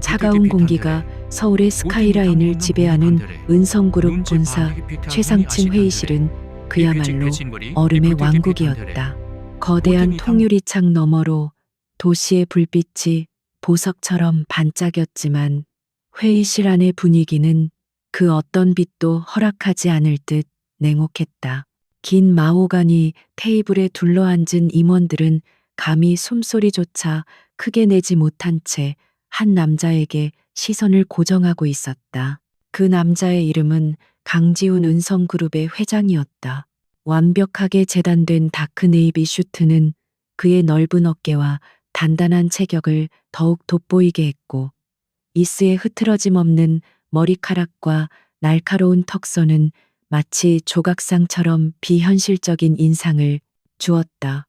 차가운 공기가 서울의 스카이라인을 지배하는 은성그룹 본사 최상층 회의실은 그야말로 얼음의 왕국이었다. 거대한 통유리창 너머로 도시의 불빛이 보석처럼 반짝였지만 회의실 안의 분위기는 그 어떤 빛도 허락하지 않을 듯 냉혹했다. 긴 마호가니 테이블에 둘러앉은 임원들은 감히 숨소리조차 크게 내지 못한 채 한 남자에게 시선을 고정하고 있었다. 그 남자의 이름은 강지훈 은성그룹의 회장이었다. 완벽하게 재단된 다크네이비 슈트는 그의 넓은 어깨와 단단한 체격을 더욱 돋보이게 했고, 이스의 흐트러짐 없는 머리카락과 날카로운 턱선은 마치 조각상처럼 비현실적인 인상을 주었다.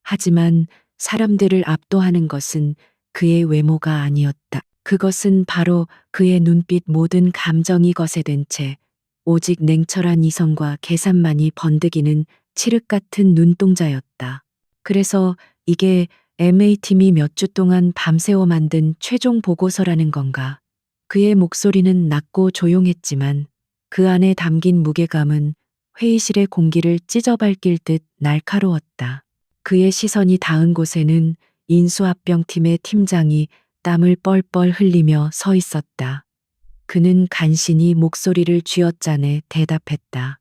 하지만 사람들을 압도하는 것은 그의 외모가 아니었다. 그것은 바로 그의 눈빛 모든 감정이 거세된 채 오직 냉철한 이성과 계산만이 번득이는 칠흑 같은 눈동자였다. 그래서 이게 MA팀이 몇 주 동안 밤새워 만든 최종 보고서라는 건가? 그의 목소리는 낮고 조용했지만 그 안에 담긴 무게감은 회의실의 공기를 찢어밟힐 듯 날카로웠다. 그의 시선이 닿은 곳에는 인수합병팀의 팀장이 땀을 뻘뻘 흘리며 서 있었다. 그는 간신히 목소리를 쥐어짜내 대답했다.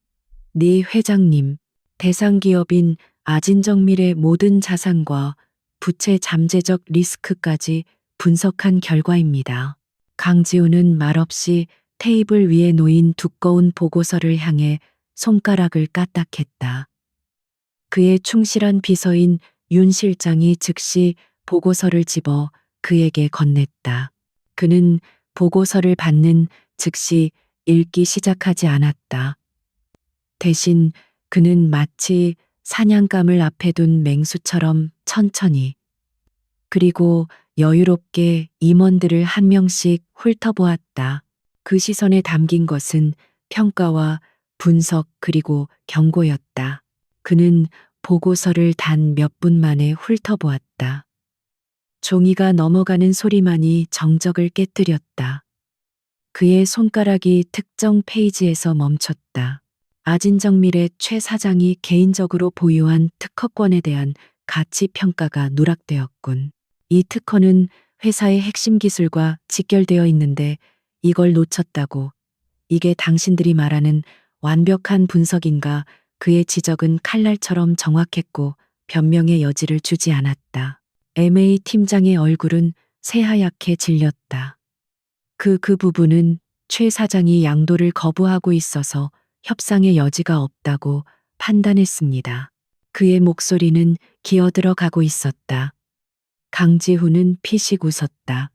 네 회장님, 대상 기업인 아진정밀의 모든 자산과 부채 잠재적 리스크까지 분석한 결과입니다. 강지훈은 말없이 테이블 위에 놓인 두꺼운 보고서를 향해 손가락을 까딱했다. 그의 충실한 비서인 윤 실장이 즉시 보고서를 집어 그에게 건넸다. 그는 보고서를 받는 즉시 읽기 시작하지 않았다. 대신 그는 마치 사냥감을 앞에 둔 맹수처럼 천천히, 그리고 여유롭게 임원들을 한 명씩 훑어보았다. 그 시선에 담긴 것은 평가와 분석 그리고 경고였다. 그는 보고서를 단 몇 분 만에 훑어보았다. 종이가 넘어가는 소리만이 정적을 깨뜨렸다. 그의 손가락이 특정 페이지에서 멈췄다. 아진정밀의 최 사장이 개인적으로 보유한 특허권에 대한 가치 평가가 누락되었군. 이 특허는 회사의 핵심 기술과 직결되어 있는데 이걸 놓쳤다고. 이게 당신들이 말하는 완벽한 분석인가? 그의 지적은 칼날처럼 정확했고 변명의 여지를 주지 않았다. MA 팀장의 얼굴은 새하얗게 질렸다. 그 부분은 최 사장이 양도를 거부하고 있어서 협상의 여지가 없다고 판단했습니다. 그의 목소리는 기어들어 가고 있었다. 강지훈은 피식 웃었다.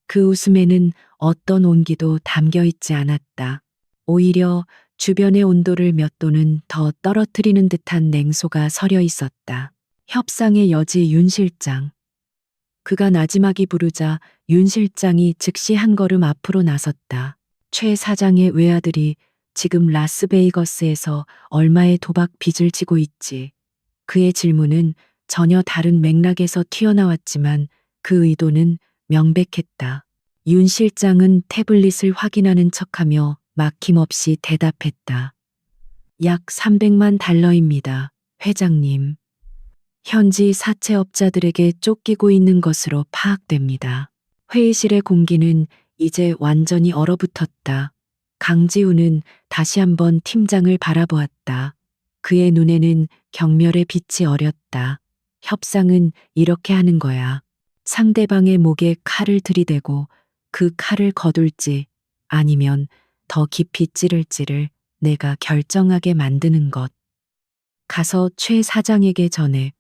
그 웃음에는 어떤 온기도 담겨 있지 않았다. 오히려 주변의 온도를 몇 도는 더 떨어뜨리는 듯한 냉소가 서려 있었다. 협상의 여지 윤 실장. 그가 나지막이 부르자 윤 실장이 즉시 한 걸음 앞으로 나섰다. 최 사장의 외아들이 지금 라스베이거스에서 얼마의 도박 빚을 지고 있지. 그의 질문은 전혀 다른 맥락에서 튀어나왔지만 그 의도는 명백했다. 윤 실장은 태블릿을 확인하는 척하며 막힘없이 대답했다. 약 300만 달러입니다, 회장님. 현지 사채업자들에게 쫓기고 있는 것으로 파악됩니다. 회의실의 공기는 이제 완전히 얼어붙었다. 강지훈은 다시 한번 팀장을 바라보았다. 그의 눈에는 경멸의 빛이 어렸다. 협상은 이렇게 하는 거야. 상대방의 목에 칼을 들이대고 그 칼을 거둘지 아니면 더 깊이 찌를지를 내가 결정하게 만드는 것. 가서 최 사장에게 전해.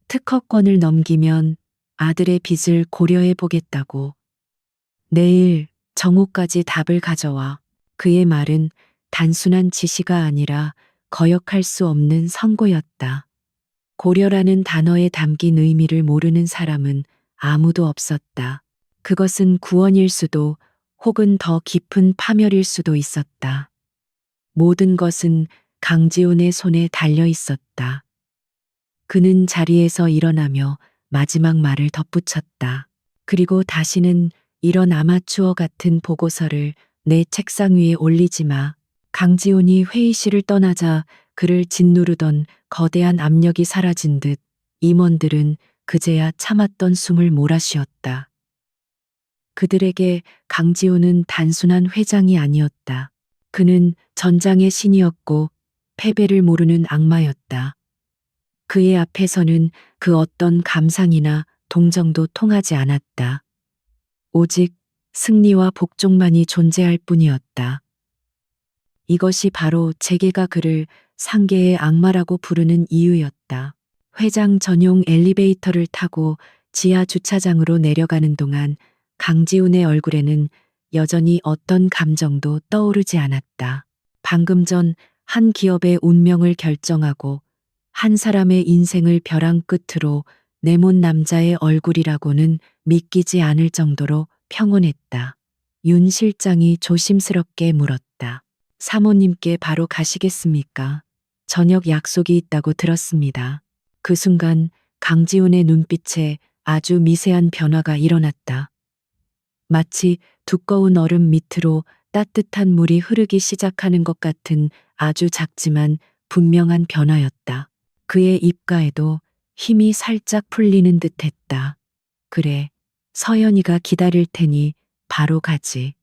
특허권을 넘기면 아들의 빚을 고려해 보겠다고. 내일 정오까지 답을 가져와. 그의 말은 단순한 지시가 아니라 거역할 수 없는 선고였다. 고려라는 단어에 담긴 의미를 모르는 사람은 아무도 없었다. 그것은 구원일 수도 혹은 더 깊은 파멸일 수도 있었다. 모든 것은 강지훈의 손에 달려 있었다. 그는 자리에서 일어나며 마지막 말을 덧붙였다. 그리고 다시는 이런 아마추어 같은 보고서를 내 책상 위에 올리지 마. 강지훈이 회의실을 떠나자 그를 짓누르던 거대한 압력이 사라진 듯 임원들은 그제야 참았던 숨을 몰아쉬었다. 그들에게 강지훈은 단순한 회장이 아니었다. 그는 전장의 신이었고 패배를 모르는 악마였다. 그의 앞에서는 그 어떤 감상이나 동정도 통하지 않았다. 오직 승리와 복종만이 존재할 뿐이었다. 이것이 바로 재계가 그를 상계의 악마라고 부르는 이유였다. 회장 전용 엘리베이터를 타고 지하 주차장으로 내려가는 동안 강지훈의 얼굴에는 여전히 어떤 감정도 떠오르지 않았다. 방금 전 한 기업의 운명을 결정하고 한 사람의 인생을 벼랑 끝으로 내몬 남자의 얼굴이라고는 믿기지 않을 정도로 평온했다. 윤 실장이 조심스럽게 물었다. 사모님께 바로 가시겠습니까? 저녁 약속이 있다고 들었습니다. 그 순간 강지훈의 눈빛에 아주 미세한 변화가 일어났다. 마치 두꺼운 얼음 밑으로 따뜻한 물이 흐르기 시작하는 것 같은 아주 작지만 분명한 변화였다. 그의 입가에도 힘이 살짝 풀리는 듯 했다. 그래, 서연이가 기다릴 테니 바로 가지.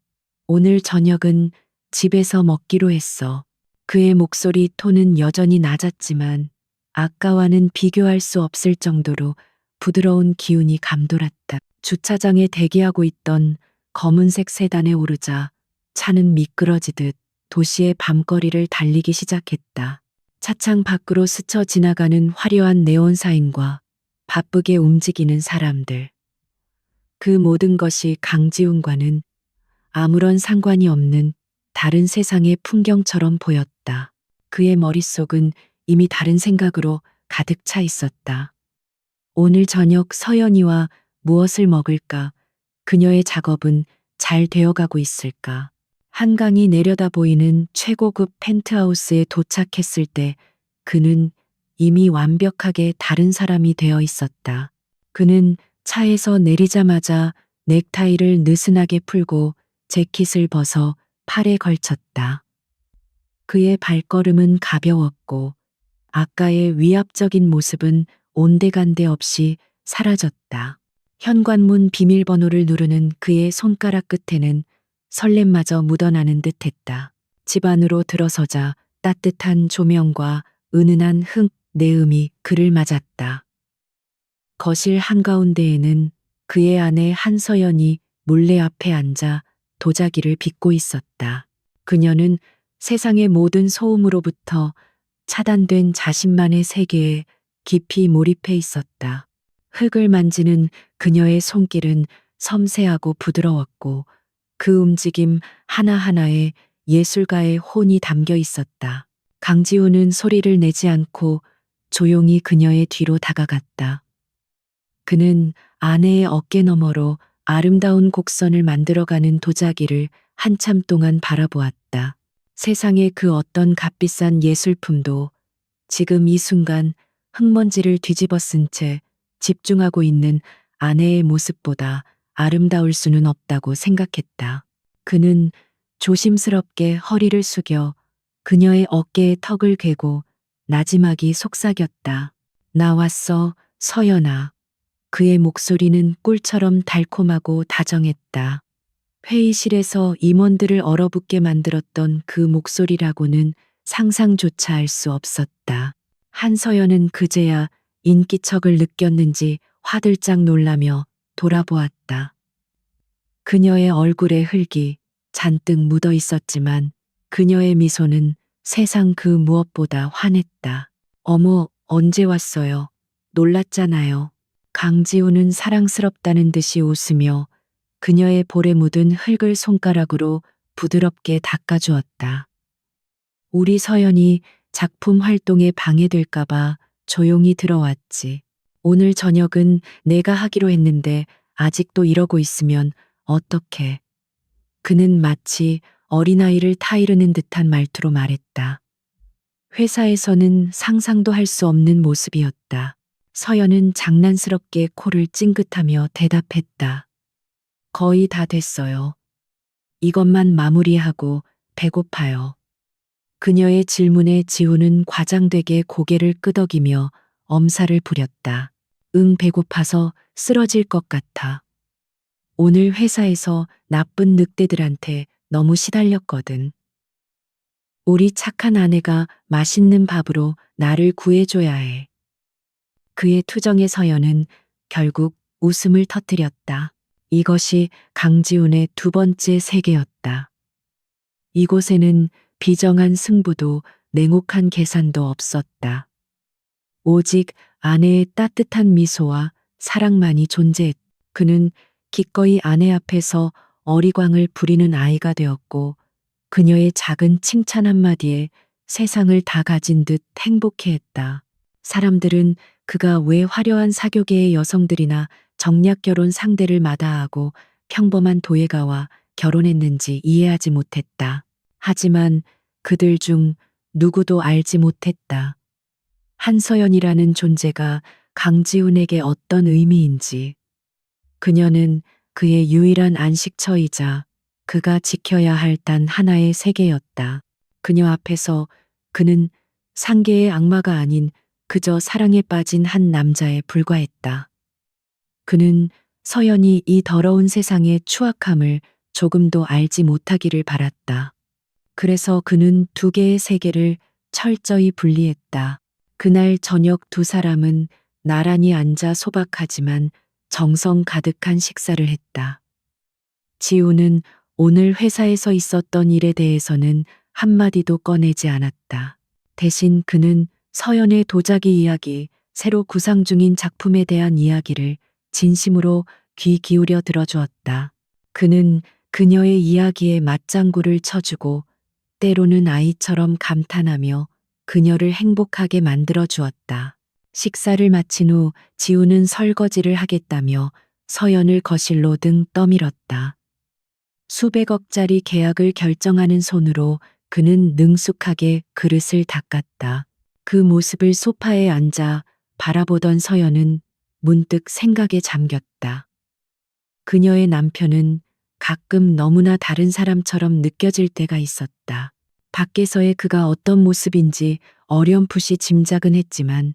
오늘 저녁은 집에서 먹기로 했어. 그의 목소리 톤은 여전히 낮았지만 아까와는 비교할 수 없을 정도로 부드러운 기운이 감돌았다. 주차장에 대기하고 있던 검은색 세단에 오르자 차는 미끄러지듯 도시의 밤거리를 달리기 시작했다. 차창 밖으로 스쳐 지나가는 화려한 네온 사인과 바쁘게 움직이는 사람들. 그 모든 것이 강지훈과는 아무런 상관이 없는 다른 세상의 풍경처럼 보였다. 그의 머릿속은 이미 다른 생각으로 가득 차 있었다. 오늘 저녁 서연이와 무엇을 먹을까? 그녀의 작업은 잘 되어가고 있을까? 한강이 내려다 보이는 최고급 펜트하우스에 도착했을 때 그는 이미 완벽하게 다른 사람이 되어 있었다. 그는 차에서 내리자마자 넥타이를 느슨하게 풀고 재킷을 벗어 팔에 걸쳤다. 그의 발걸음은 가벼웠고 아까의 위압적인 모습은 온데간데 없이 사라졌다. 현관문 비밀번호를 누르는 그의 손가락 끝에는 설렘마저 묻어나는 듯했다. 집 안으로 들어서자 따뜻한 조명과 은은한 내음이 그를 맞았다. 거실 한가운데에는 그의 아내 한서연이 몰래 앞에 앉아 도자기를 빚고 있었다. 그녀는 세상의 모든 소음으로부터 차단된 자신만의 세계에 깊이 몰입해 있었다. 흙을 만지는 그녀의 손길은 섬세하고 부드러웠고 그 움직임 하나하나에 예술가의 혼이 담겨 있었다. 강지훈은 소리를 내지 않고 조용히 그녀의 뒤로 다가갔다. 그는 아내의 어깨 너머로 아름다운 곡선을 만들어가는 도자기를 한참 동안 바라보았다. 세상의 그 어떤 값비싼 예술품도 지금 이 순간 흙먼지를 뒤집어 쓴 채 집중하고 있는 아내의 모습보다 아름다울 수는 없다고 생각했다. 그는 조심스럽게 허리를 숙여 그녀의 어깨에 턱을 괴고 나지막이 속삭였다. 나왔어, 서연아. 그의 목소리는 꿀처럼 달콤하고 다정했다. 회의실에서 임원들을 얼어붙게 만들었던 그 목소리라고는 상상조차 할 수 없었다. 한서연은 그제야 인기척을 느꼈는지 화들짝 놀라며 돌아보았다. 그녀의 얼굴에 흙이 잔뜩 묻어 있었지만 그녀의 미소는 세상 그 무엇보다 환했다. 어머, 언제 왔어요? 놀랐잖아요. 강지훈은 사랑스럽다는 듯이 웃으며 그녀의 볼에 묻은 흙을 손가락으로 부드럽게 닦아주었다. 우리 서연이 작품 활동에 방해될까봐 조용히 들어왔지. 오늘 저녁은 내가 하기로 했는데 아직도 이러고 있으면 어떡해. 그는 마치 어린아이를 타이르는 듯한 말투로 말했다. 회사에서는 상상도 할 수 없는 모습이었다. 서연은 장난스럽게 코를 찡긋하며 대답했다. 거의 다 됐어요. 이것만 마무리하고 배고파요. 그녀의 질문에 지우는 과장되게 고개를 끄덕이며 엄살을 부렸다. 응, 배고파서 쓰러질 것 같아. 오늘 회사에서 나쁜 늑대들한테 너무 시달렸거든. 우리 착한 아내가 맛있는 밥으로 나를 구해줘야 해. 그의 투정의 서연은 결국 웃음을 터뜨렸다. 이것이 강지훈의 두 번째 세계였다. 이곳에는 비정한 승부도 냉혹한 계산도 없었다. 오직 아내의 따뜻한 미소와 사랑만이 존재했다. 그는 기꺼이 아내 앞에서 어리광을 부리는 아이가 되었고 그녀의 작은 칭찬 한마디에 세상을 다 가진 듯 행복해했다. 사람들은 그가 왜 화려한 사교계의 여성들이나 정략 결혼 상대를 마다하고 평범한 도예가와 결혼했는지 이해하지 못했다. 하지만 그들 중 누구도 알지 못했다. 한서연이라는 존재가 강지훈에게 어떤 의미인지. 그녀는 그의 유일한 안식처이자 그가 지켜야 할 단 하나의 세계였다. 그녀 앞에서 그는 상계의 악마가 아닌 그저 사랑에 빠진 한 남자에 불과했다. 그는 서연이 이 더러운 세상의 추악함을 조금도 알지 못하기를 바랐다. 그래서 그는 두 개의 세계를 철저히 분리했다. 그날 저녁 두 사람은 나란히 앉아 소박하지만 정성 가득한 식사를 했다. 지우는 오늘 회사에서 있었던 일에 대해서는 한마디도 꺼내지 않았다. 대신 그는 서연의 도자기 이야기, 새로 구상 중인 작품에 대한 이야기를 진심으로 귀 기울여 들어주었다. 그는 그녀의 이야기에 맞장구를 쳐주고 때로는 아이처럼 감탄하며 그녀를 행복하게 만들어 주었다. 식사를 마친 후 지우는 설거지를 하겠다며 서연을 거실로 등 떠밀었다. 수백억짜리 계약을 결정하는 손으로 그는 능숙하게 그릇을 닦았다. 그 모습을 소파에 앉아 바라보던 서연은 문득 생각에 잠겼다. 그녀의 남편은 가끔 너무나 다른 사람처럼 느껴질 때가 있었다. 밖에서의 그가 어떤 모습인지 어렴풋이 짐작은 했지만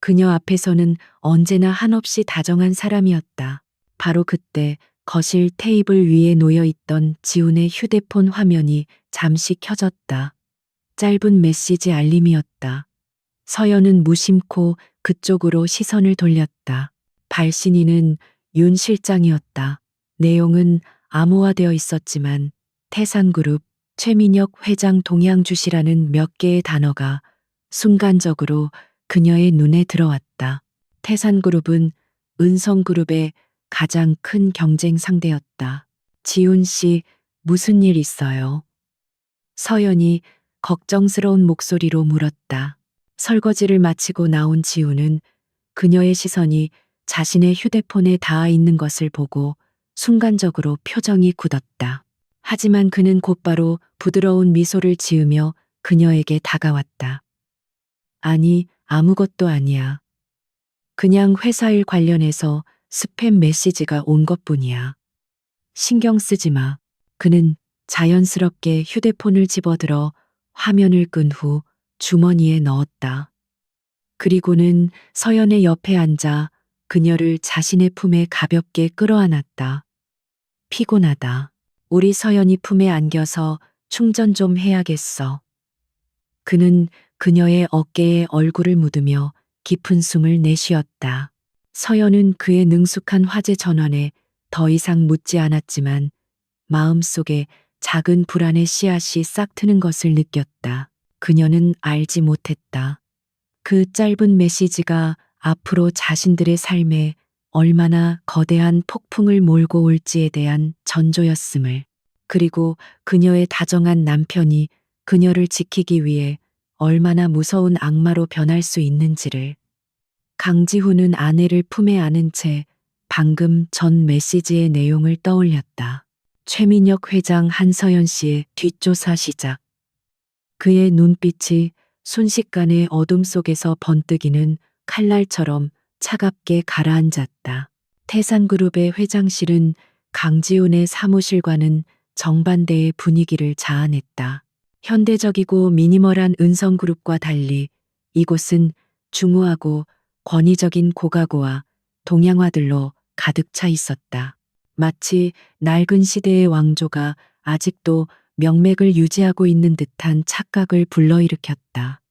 그녀 앞에서는 언제나 한없이 다정한 사람이었다. 바로 그때 거실 테이블 위에 놓여 있던 지훈의 휴대폰 화면이 잠시 켜졌다. 짧은 메시지 알림이었다. 서연은 무심코 그쪽으로 시선을 돌렸다. 발신인은 윤 실장이었다. 내용은 암호화되어 있었지만 태산그룹 최민혁 회장 동향주시라는 몇 개의 단어가 순간적으로 그녀의 눈에 들어왔다. 태산그룹은 은성그룹의 가장 큰 경쟁 상대였다. 지훈 씨, 무슨 일 있어요? 서연이 걱정스러운 목소리로 물었다. 설거지를 마치고 나온 지훈은 그녀의 시선이 자신의 휴대폰에 닿아 있는 것을 보고 순간적으로 표정이 굳었다. 하지만 그는 곧바로 부드러운 미소를 지으며 그녀에게 다가왔다. 아니, 아무것도 아니야. 그냥 회사 일 관련해서 스팸 메시지가 온 것뿐이야. 신경 쓰지 마. 그는 자연스럽게 휴대폰을 집어들어 화면을 끈 후 주머니에 넣었다. 그리고는 서연의 옆에 앉아 그녀를 자신의 품에 가볍게 끌어안았다. 피곤하다. 우리 서연이 품에 안겨서 충전 좀 해야겠어. 그는 그녀의 어깨에 얼굴을 묻으며 깊은 숨을 내쉬었다. 서연은 그의 능숙한 화제 전환에 더 이상 묻지 않았지만 마음속에 작은 불안의 씨앗이 싹 트는 것을 느꼈다. 그녀는 알지 못했다. 그 짧은 메시지가 앞으로 자신들의 삶에 얼마나 거대한 폭풍을 몰고 올지에 대한 전조였음을, 그리고 그녀의 다정한 남편이 그녀를 지키기 위해 얼마나 무서운 악마로 변할 수 있는지를. 강지훈은 아내를 품에 안은 채 방금 전 메시지의 내용을 떠올렸다. 최민혁 회장 한서연 씨의 뒷조사 시작. 그의 눈빛이 순식간에 어둠 속에서 번뜩이는 칼날처럼 차갑게 가라앉았다. 태산그룹의 회장실은 강지훈의 사무실과는 정반대의 분위기를 자아냈다. 현대적이고 미니멀한 은성그룹과 달리 이곳은 중후하고 권위적인 고가구와 동양화들로 가득 차 있었다. 마치 낡은 시대의 왕조가 아직도 명맥을 유지하고 있는 듯한 착각을 불러일으켰다.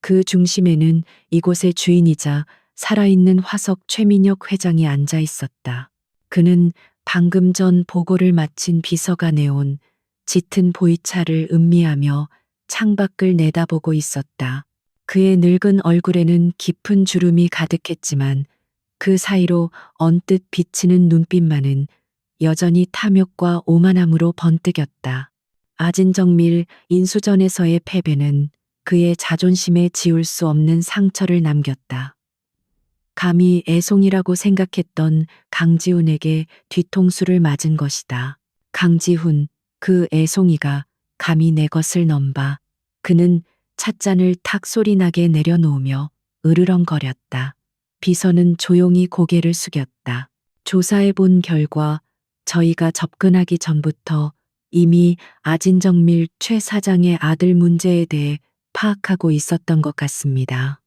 그 중심에는 이곳의 주인이자 살아있는 화석 최민혁 회장이 앉아 있었다. 그는 방금 전 보고를 마친 비서가 내온 짙은 보이차를 음미하며 창밖을 내다보고 있었다. 그의 늙은 얼굴에는 깊은 주름이 가득했지만 그 사이로 언뜻 비치는 눈빛만은 여전히 탐욕과 오만함으로 번뜩였다. 아진정밀 인수전에서의 패배는 그의 자존심에 지울 수 없는 상처를 남겼다. 감히 애송이라고 생각했던 강지훈에게 뒤통수를 맞은 것이다. 강지훈, 그 애송이가 감히 내 것을 넘봐. 그는 찻잔을 탁 소리나게 내려놓으며 으르렁거렸다. 비서는 조용히 고개를 숙였다. 조사해 본 결과 저희가 접근하기 전부터 이미 아진정밀 최 사장의 아들 문제에 대해 파악하고 있었던 것 같습니다.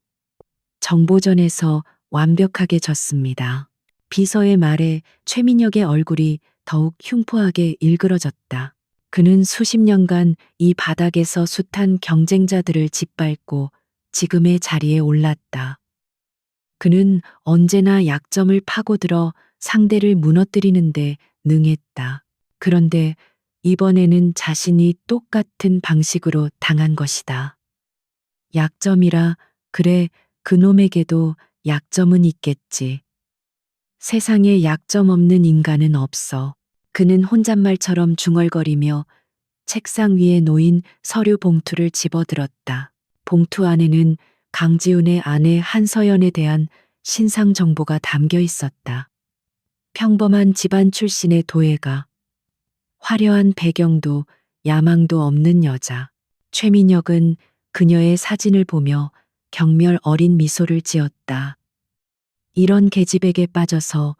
정보전에서 완벽하게 졌습니다. 비서의 말에 최민혁의 얼굴이 더욱 흉포하게 일그러졌다. 그는 수십 년간 이 바닥에서 숱한 경쟁자들을 짓밟고 지금의 자리에 올랐다. 그는 언제나 약점을 파고들어 상대를 무너뜨리는데 능했다. 그런데 이번에는 자신이 똑같은 방식으로 당한 것이다. 약점이라, 그래, 그놈에게도 약점은 있겠지. 세상에 약점 없는 인간은 없어. 그는 혼잣말처럼 중얼거리며 책상 위에 놓인 서류 봉투를 집어들었다. 봉투 안에는 강지훈의 아내 한서연에 대한 신상 정보가 담겨 있었다. 평범한 집안 출신의 도예가, 화려한 배경도 야망도 없는 여자. 최민혁은 그녀의 사진을 보며 경멸 어린 미소를 지었다. 이런 계집에게 빠져서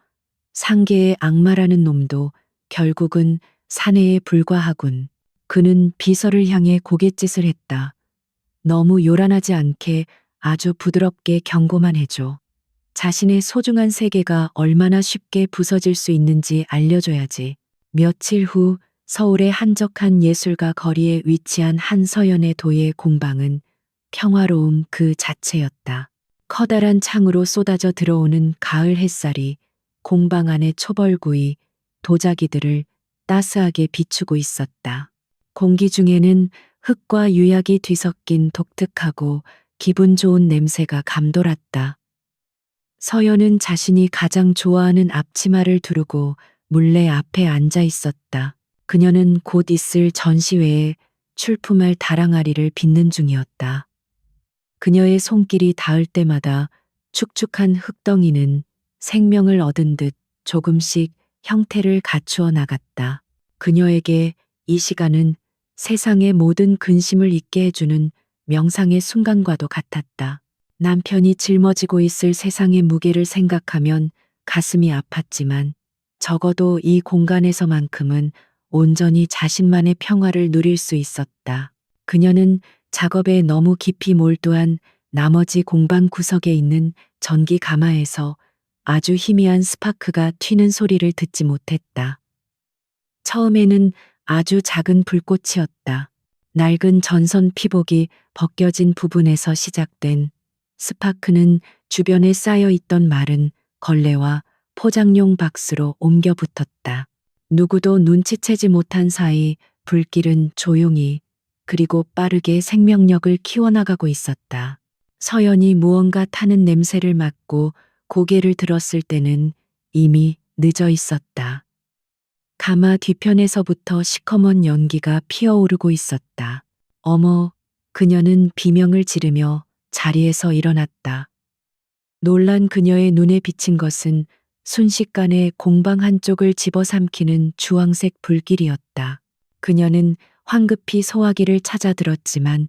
상계의 악마라는 놈도 결국은 사내에 불과하군. 그는 비서를 향해 고갯짓을 했다. 너무 요란하지 않게 아주 부드럽게 경고만 해줘. 자신의 소중한 세계가 얼마나 쉽게 부서질 수 있는지 알려줘야지. 며칠 후 서울의 한적한 예술가 거리에 위치한 한서연의 도예 공방은 평화로움 그 자체였다. 커다란 창으로 쏟아져 들어오는 가을 햇살이 공방 안의 초벌구이, 도자기들을 따스하게 비추고 있었다. 공기 중에는 흙과 유약이 뒤섞인 독특하고 기분 좋은 냄새가 감돌았다. 서연은 자신이 가장 좋아하는 앞치마를 두르고 물레 앞에 앉아 있었다. 그녀는 곧 있을 전시회에 출품할 다랑아리를 빚는 중이었다. 그녀의 손길이 닿을 때마다 축축한 흙덩이는 생명을 얻은 듯 조금씩 형태를 갖추어 나갔다. 그녀에게 이 시간은 세상의 모든 근심을 잊게 해주는 명상의 순간과도 같았다. 남편이 짊어지고 있을 세상의 무게를 생각하면 가슴이 아팠지만 적어도 이 공간에서만큼은 온전히 자신만의 평화를 누릴 수 있었다. 그녀는 작업에 너무 깊이 몰두한 나머지 공방 구석에 있는 전기 가마에서 아주 희미한 스파크가 튀는 소리를 듣지 못했다. 처음에는 아주 작은 불꽃이었다. 낡은 전선 피복이 벗겨진 부분에서 시작된 스파크는 주변에 쌓여 있던 마른 걸레와 포장용 박스로 옮겨 붙었다. 누구도 눈치채지 못한 사이 불길은 조용히 그리고 빠르게 생명력을 키워나가고 있었다. 서연이 무언가 타는 냄새를 맡고 고개를 들었을 때는 이미 늦어 있었다. 가마 뒤편에서부터 시커먼 연기가 피어오르고 있었다. 어머, 그녀는 비명을 지르며 자리에서 일어났다. 놀란 그녀의 눈에 비친 것은 순식간에 공방 한쪽을 집어삼키는 주황색 불길이었다. 그녀는 황급히 소화기를 찾아들었지만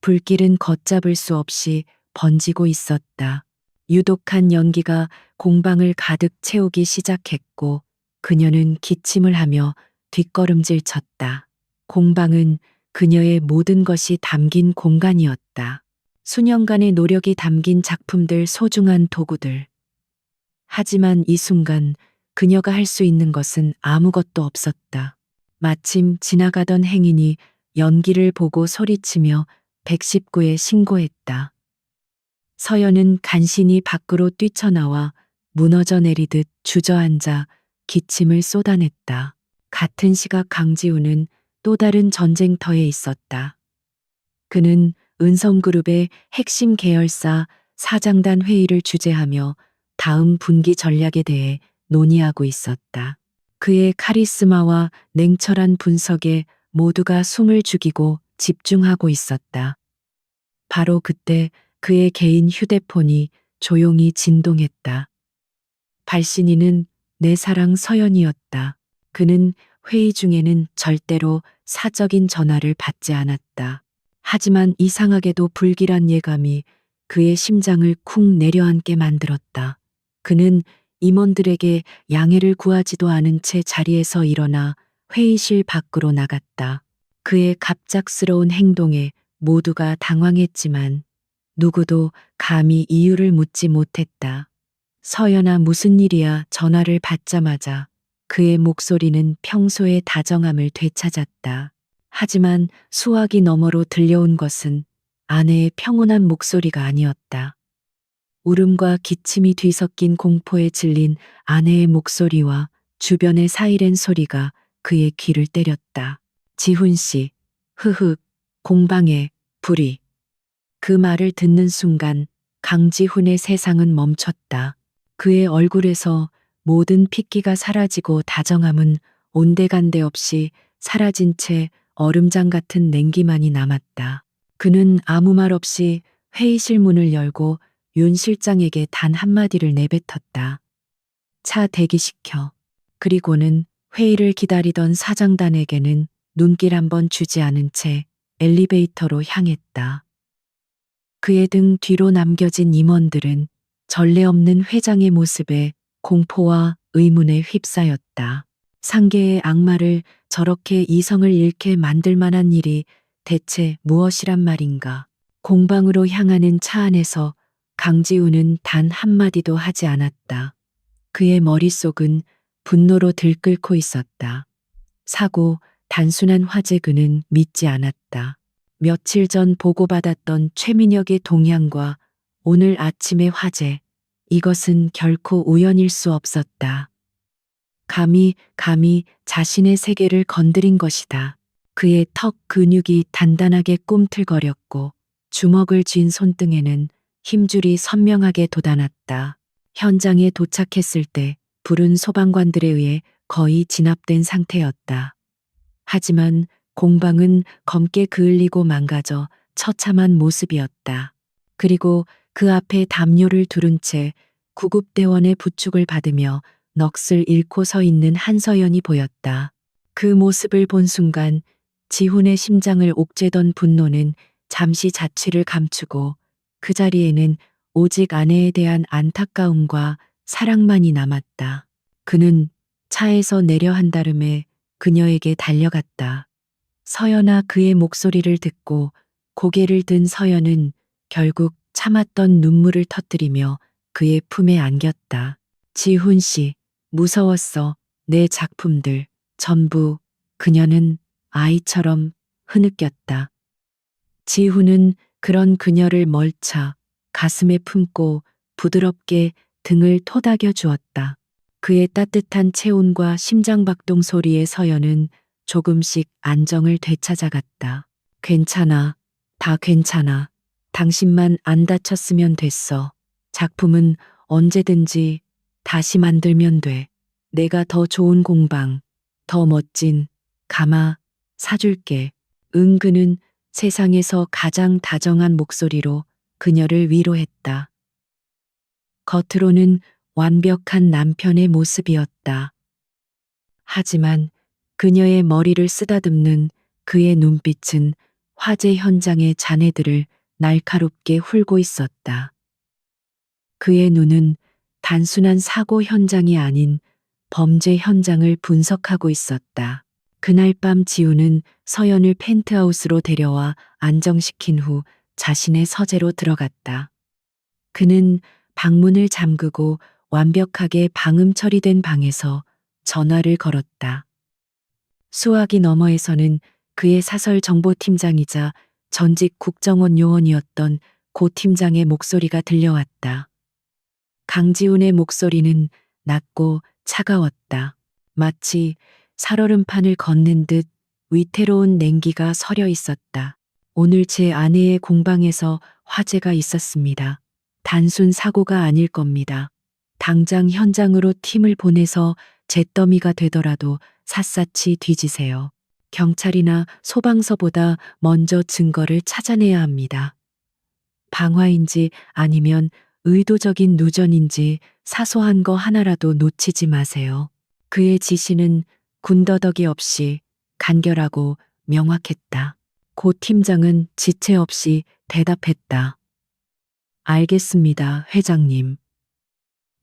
불길은 걷잡을 수 없이 번지고 있었다. 유독한 연기가 공방을 가득 채우기 시작했고 그녀는 기침을 하며 뒷걸음질 쳤다. 공방은 그녀의 모든 것이 담긴 공간이었다. 수년간의 노력이 담긴 작품들, 소중한 도구들. 하지만 이 순간 그녀가 할 수 있는 것은 아무것도 없었다. 마침 지나가던 행인이 연기를 보고 소리치며 119에 신고했다. 서연은 간신히 밖으로 뛰쳐나와 무너져 내리듯 주저앉아 기침을 쏟아냈다. 같은 시각 강지우는 또 다른 전쟁터에 있었다. 그는 은성그룹의 핵심 계열사 사장단 회의를 주재하며 다음 분기 전략에 대해 논의하고 있었다. 그의 카리스마와 냉철한 분석에 모두가 숨을 죽이고 집중하고 있었다. 바로 그때 그의 개인 휴대폰이 조용히 진동했다. 발신인은 내 사랑 서연이었다. 그는 회의 중에는 절대로 사적인 전화를 받지 않았다. 하지만 이상하게도 불길한 예감이 그의 심장을 쿵 내려앉게 만들었다. 그는 임원들에게 양해를 구하지도 않은 채 자리에서 일어나 회의실 밖으로 나갔다. 그의 갑작스러운 행동에 모두가 당황했지만 누구도 감히 이유를 묻지 못했다. 서연아, 무슨 일이야? 전화를 받자마자 그의 목소리는 평소의 다정함을 되찾았다. 하지만 수화기 너머로 들려온 것은 아내의 평온한 목소리가 아니었다. 울음과 기침이 뒤섞인 공포에 질린 아내의 목소리와 주변의 사이렌 소리가 그의 귀를 때렸다. 지훈 씨, 흐흑, 공방에 불이. 그 말을 듣는 순간 강지훈의 세상은 멈췄다. 그의 얼굴에서 모든 핏기가 사라지고 다정함은 온데간데 없이 사라진 채 얼음장 같은 냉기만이 남았다. 그는 아무 말 없이 회의실 문을 열고 윤 실장에게 단 한마디를 내뱉었다. 차 대기시켜. 그리고는 회의를 기다리던 사장단에게는 눈길 한번 주지 않은 채 엘리베이터로 향했다. 그의 등 뒤로 남겨진 임원들은 전례 없는 회장의 모습에 공포와 의문에 휩싸였다. 상계의 악마를 저렇게 이성을 잃게 만들 만한 일이 대체 무엇이란 말인가. 공방으로 향하는 차 안에서 강지우는 단 한마디도 하지 않았다. 그의 머릿속은 분노로 들끓고 있었다. 사고, 단순한 화재, 그는 믿지 않았다. 며칠 전 보고받았던 최민혁의 동향과 오늘 아침의 화재, 이것은 결코 우연일 수 없었다. 감히 자신의 세계를 건드린 것이다. 그의 턱 근육이 단단하게 꿈틀거렸고 주먹을 쥔 손등에는 힘줄이 선명하게 돋아났다. 현장에 도착했을 때 불은 소방관들에 의해 거의 진압된 상태였다. 하지만 공방은 검게 그을리고 망가져 처참한 모습이었다. 그리고 그 앞에 담요를 두른 채 구급대원의 부축을 받으며 넋을 잃고 서 있는 한서연이 보였다. 그 모습을 본 순간 지훈의 심장을 옥죄던 분노는 잠시 자취를 감추고 그 자리에는 오직 아내에 대한 안타까움과 사랑만이 남았다. 그는 차에서 내려 한달음에 그녀에게 달려갔다. 서연아, 그의 목소리를 듣고 고개를 든 서연은 결국 참았던 눈물을 터뜨리며 그의 품에 안겼다. 지훈 씨, 무서웠어. 내 작품들 전부. 그녀는 아이처럼 흐느꼈다. 지훈은 그런 그녀를 멀차 가슴에 품고 부드럽게 등을 토닥여 주었다. 그의 따뜻한 체온과 심장박동 소리에 서연은 조금씩 안정을 되찾아갔다. 괜찮아. 다 괜찮아. 당신만 안 다쳤으면 됐어. 작품은 언제든지 다시 만들면 돼. 내가 더 좋은 공방, 더 멋진 가마 사줄게. 응. 그는 세상에서 가장 다정한 목소리로 그녀를 위로했다. 겉으로는 완벽한 남편의 모습이었다. 하지만 그녀의 머리를 쓰다듬는 그의 눈빛은 화재 현장의 잔해들을 날카롭게 훑고 있었다. 그의 눈은 단순한 사고 현장이 아닌 범죄 현장을 분석하고 있었다. 그날 밤 지우는 서연을 펜트하우스로 데려와 안정시킨 후 자신의 서재로 들어갔다. 그는 방문을 잠그고 완벽하게 방음 처리된 방에서 전화를 걸었다. 수화기 너머에서는 그의 사설 정보팀장이자 전직 국정원 요원이었던 고 팀장의 목소리가 들려왔다. 강지훈의 목소리는 낮고 차가웠다. 마치 살얼음판을 걷는 듯 위태로운 냉기가 서려 있었다. 오늘 제 아내의 공방에서 화재가 있었습니다. 단순 사고가 아닐 겁니다. 당장 현장으로 팀을 보내서 잿더미가 되더라도 샅샅이 뒤지세요. 경찰이나 소방서보다 먼저 증거를 찾아내야 합니다. 방화인지 아니면 의도적인 누전인지 사소한 거 하나라도 놓치지 마세요. 그의 지시는 군더더기 없이 간결하고 명확했다. 고 팀장은 지체 없이 대답했다. 알겠습니다, 회장님.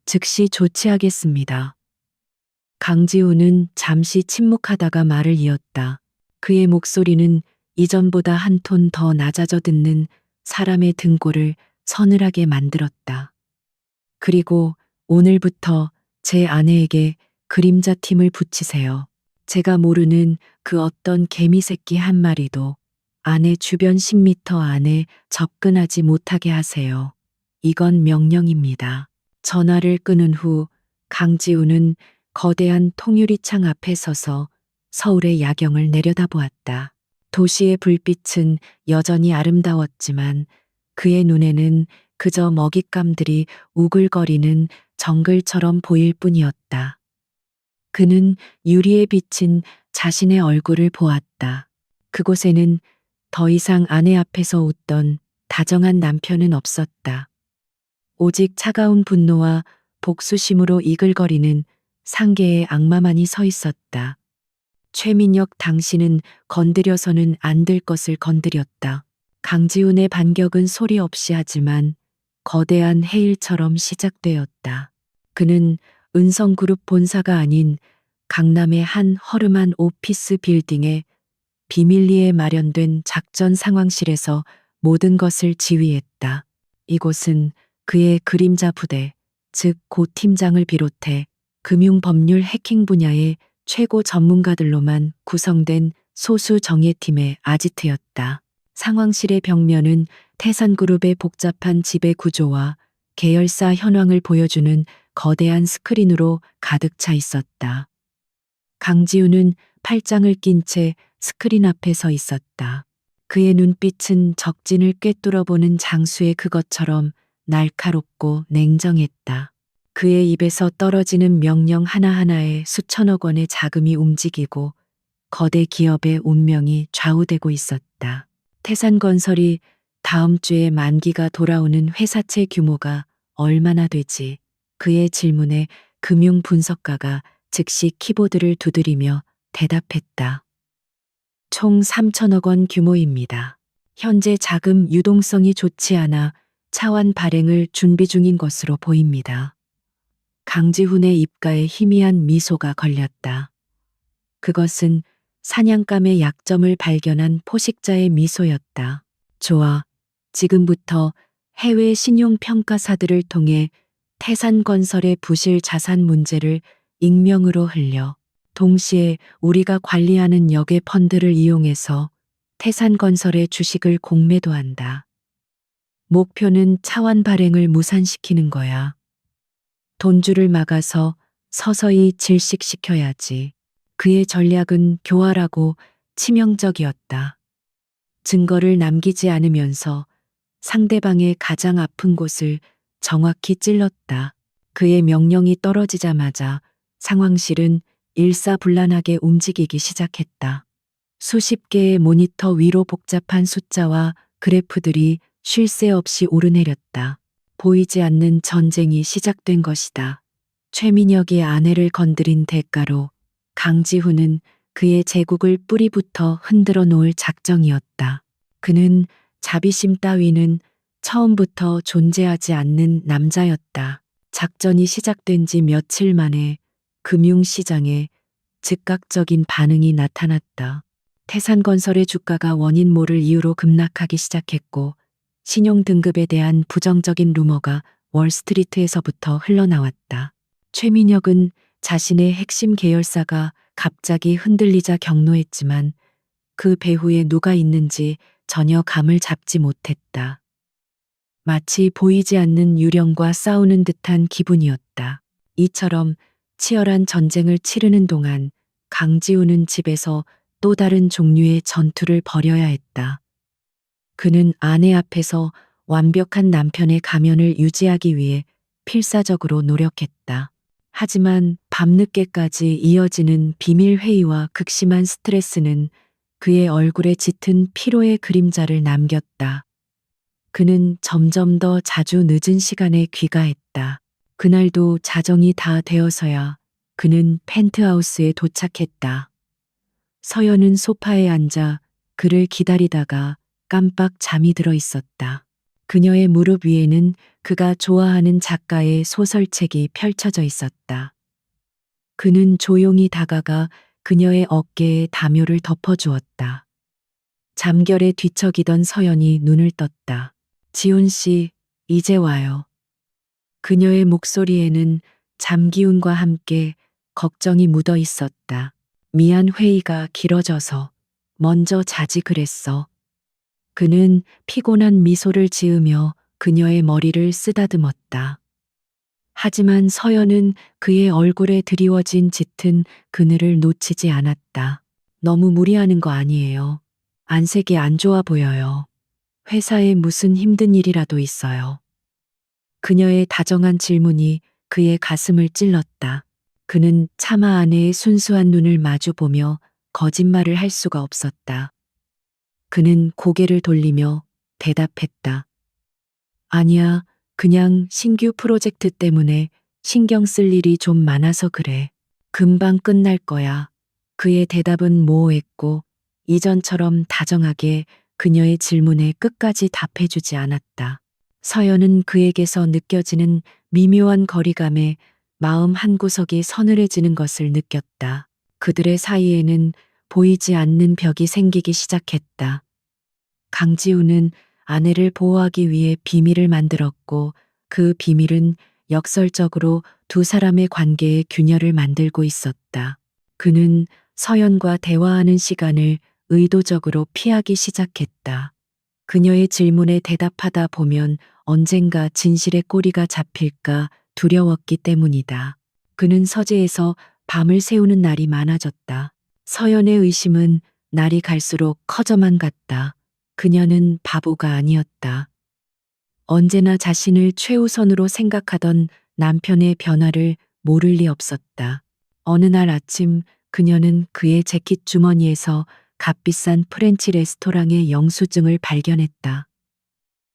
즉시 조치하겠습니다. 강지우는 잠시 침묵하다가 말을 이었다. 그의 목소리는 이전보다 한 톤 더 낮아져 듣는 사람의 등골을 서늘하게 만들었다. 그리고 오늘부터 제 아내에게 그림자 팀을 붙이세요. 제가 모르는 그 어떤 개미 새끼 한 마리도 아내 주변 10m 안에 접근하지 못하게 하세요. 이건 명령입니다. 전화를 끊은 후 강지우는 거대한 통유리창 앞에 서서 서울의 야경을 내려다보았다. 도시의 불빛은 여전히 아름다웠지만 그의 눈에는 그저 먹잇감들이 우글거리는 정글처럼 보일 뿐이었다. 그는 유리에 비친 자신의 얼굴을 보았다. 그곳에는 더 이상 아내 앞에서 웃던 다정한 남편은 없었다. 오직 차가운 분노와 복수심으로 이글거리는 상계의 악마만이 서 있었다. 최민혁, 당신은 건드려서는 안 될 것을 건드렸다. 강지훈의 반격은 소리 없이 하지만 거대한 해일처럼 시작되었다. 그는 은성그룹 본사가 아닌 강남의 한 허름한 오피스 빌딩에 비밀리에 마련된 작전 상황실에서 모든 것을 지휘했다. 이곳은 그의 그림자 부대, 즉 고 팀장을 비롯해 금융법률 해킹 분야의 최고 전문가들로만 구성된 소수 정예팀의 아지트였다. 상황실의 벽면은 태산그룹의 복잡한 지배 구조와 계열사 현황을 보여주는 거대한 스크린으로 가득 차 있었다. 강지우는 팔짱을 낀 채 스크린 앞에 서 있었다. 그의 눈빛은 적진을 꿰뚫어보는 장수의 그것처럼 날카롭고 냉정했다. 그의 입에서 떨어지는 명령 하나하나에 수천억 원의 자금이 움직이고 거대 기업의 운명이 좌우되고 있었다. 태산건설이 다음 주에 만기가 돌아오는 회사채 규모가 얼마나 되지? 그의 질문에 금융분석가가 즉시 키보드를 두드리며 대답했다. 총 3천억 원 규모입니다. 현재 자금 유동성이 좋지 않아 차원 발행을 준비 중인 것으로 보입니다. 강지훈의 입가에 희미한 미소가 걸렸다. 그것은 사냥감의 약점을 발견한 포식자의 미소였다. 좋아. 지금부터 해외 신용평가사들을 통해 태산건설의 부실 자산 문제를 익명으로 흘려 동시에 우리가 관리하는 역의 펀드를 이용해서 태산건설의 주식을 공매도 한다. 목표는 차원 발행을 무산시키는 거야. 돈줄을 막아서 서서히 질식시켜야지. 그의 전략은 교활하고 치명적이었다. 증거를 남기지 않으면서 상대방의 가장 아픈 곳을 정확히 찔렀다. 그의 명령이 떨어지자마자 상황실은 일사불란하게 움직이기 시작했다. 수십 개의 모니터 위로 복잡한 숫자와 그래프들이 쉴 새 없이 오르내렸다. 보이지 않는 전쟁이 시작된 것이다. 최민혁이 아내를 건드린 대가로 강지훈은 그의 제국을 뿌리부터 흔들어 놓을 작정이었다. 그는 자비심 따위는 처음부터 존재하지 않는 남자였다. 작전이 시작된 지 며칠 만에 금융시장에 즉각적인 반응이 나타났다. 태산건설의 주가가 원인 모를 이유로 급락하기 시작했고 신용등급에 대한 부정적인 루머가 월스트리트에서부터 흘러나왔다. 최민혁은 자신의 핵심 계열사가 갑자기 흔들리자 격노했지만 그 배후에 누가 있는지 전혀 감을 잡지 못했다. 마치 보이지 않는 유령과 싸우는 듯한 기분이었다. 이처럼 치열한 전쟁을 치르는 동안 강지우는 집에서 또 다른 종류의 전투를 벌여야 했다. 그는 아내 앞에서 완벽한 남편의 가면을 유지하기 위해 필사적으로 노력했다. 하지만 밤늦게까지 이어지는 비밀 회의와 극심한 스트레스는 그의 얼굴에 짙은 피로의 그림자를 남겼다. 그는 점점 더 자주 늦은 시간에 귀가했다. 그날도 자정이 다 되어서야 그는 펜트하우스에 도착했다. 서연은 소파에 앉아 그를 기다리다가 깜빡 잠이 들어 있었다. 그녀의 무릎 위에는 그가 좋아하는 작가의 소설책이 펼쳐져 있었다. 그는 조용히 다가가 그녀의 어깨에 담요를 덮어주었다. 잠결에 뒤척이던 서연이 눈을 떴다. 지훈 씨, 이제 와요. 그녀의 목소리에는 잠기운과 함께 걱정이 묻어 있었다. 미안, 회의가 길어져서 먼저 자지 그랬어. 그는 피곤한 미소를 지으며 그녀의 머리를 쓰다듬었다. 하지만 서연은 그의 얼굴에 드리워진 짙은 그늘을 놓치지 않았다. 너무 무리하는 거 아니에요. 안색이 안 좋아 보여요. 회사에 무슨 힘든 일이라도 있어요. 그녀의 다정한 질문이 그의 가슴을 찔렀다. 그는 차마 아내의 순수한 눈을 마주보며 거짓말을 할 수가 없었다. 그는 고개를 돌리며 대답했다. 아니야, 그냥 신규 프로젝트 때문에 신경 쓸 일이 좀 많아서 그래. 금방 끝날 거야. 그의 대답은 모호했고 이전처럼 다정하게 그녀의 질문에 끝까지 답해주지 않았다. 서연은 그에게서 느껴지는 미묘한 거리감에 마음 한구석이 서늘해지는 것을 느꼈다. 그들의 사이에는 보이지 않는 벽이 생기기 시작했다. 강지우는 아내를 보호하기 위해 비밀을 만들었고 그 비밀은 역설적으로 두 사람의 관계에 균열을 만들고 있었다. 그는 서연과 대화하는 시간을 의도적으로 피하기 시작했다. 그녀의 질문에 대답하다 보면 언젠가 진실의 꼬리가 잡힐까 두려웠기 때문이다. 그는 서재에서 밤을 새우는 날이 많아졌다. 서연의 의심은 날이 갈수록 커져만 갔다. 그녀는 바보가 아니었다. 언제나 자신을 최우선으로 생각하던 남편의 변화를 모를 리 없었다. 어느 날 아침 그녀는 그의 재킷 주머니에서 값비싼 프렌치 레스토랑의 영수증을 발견했다.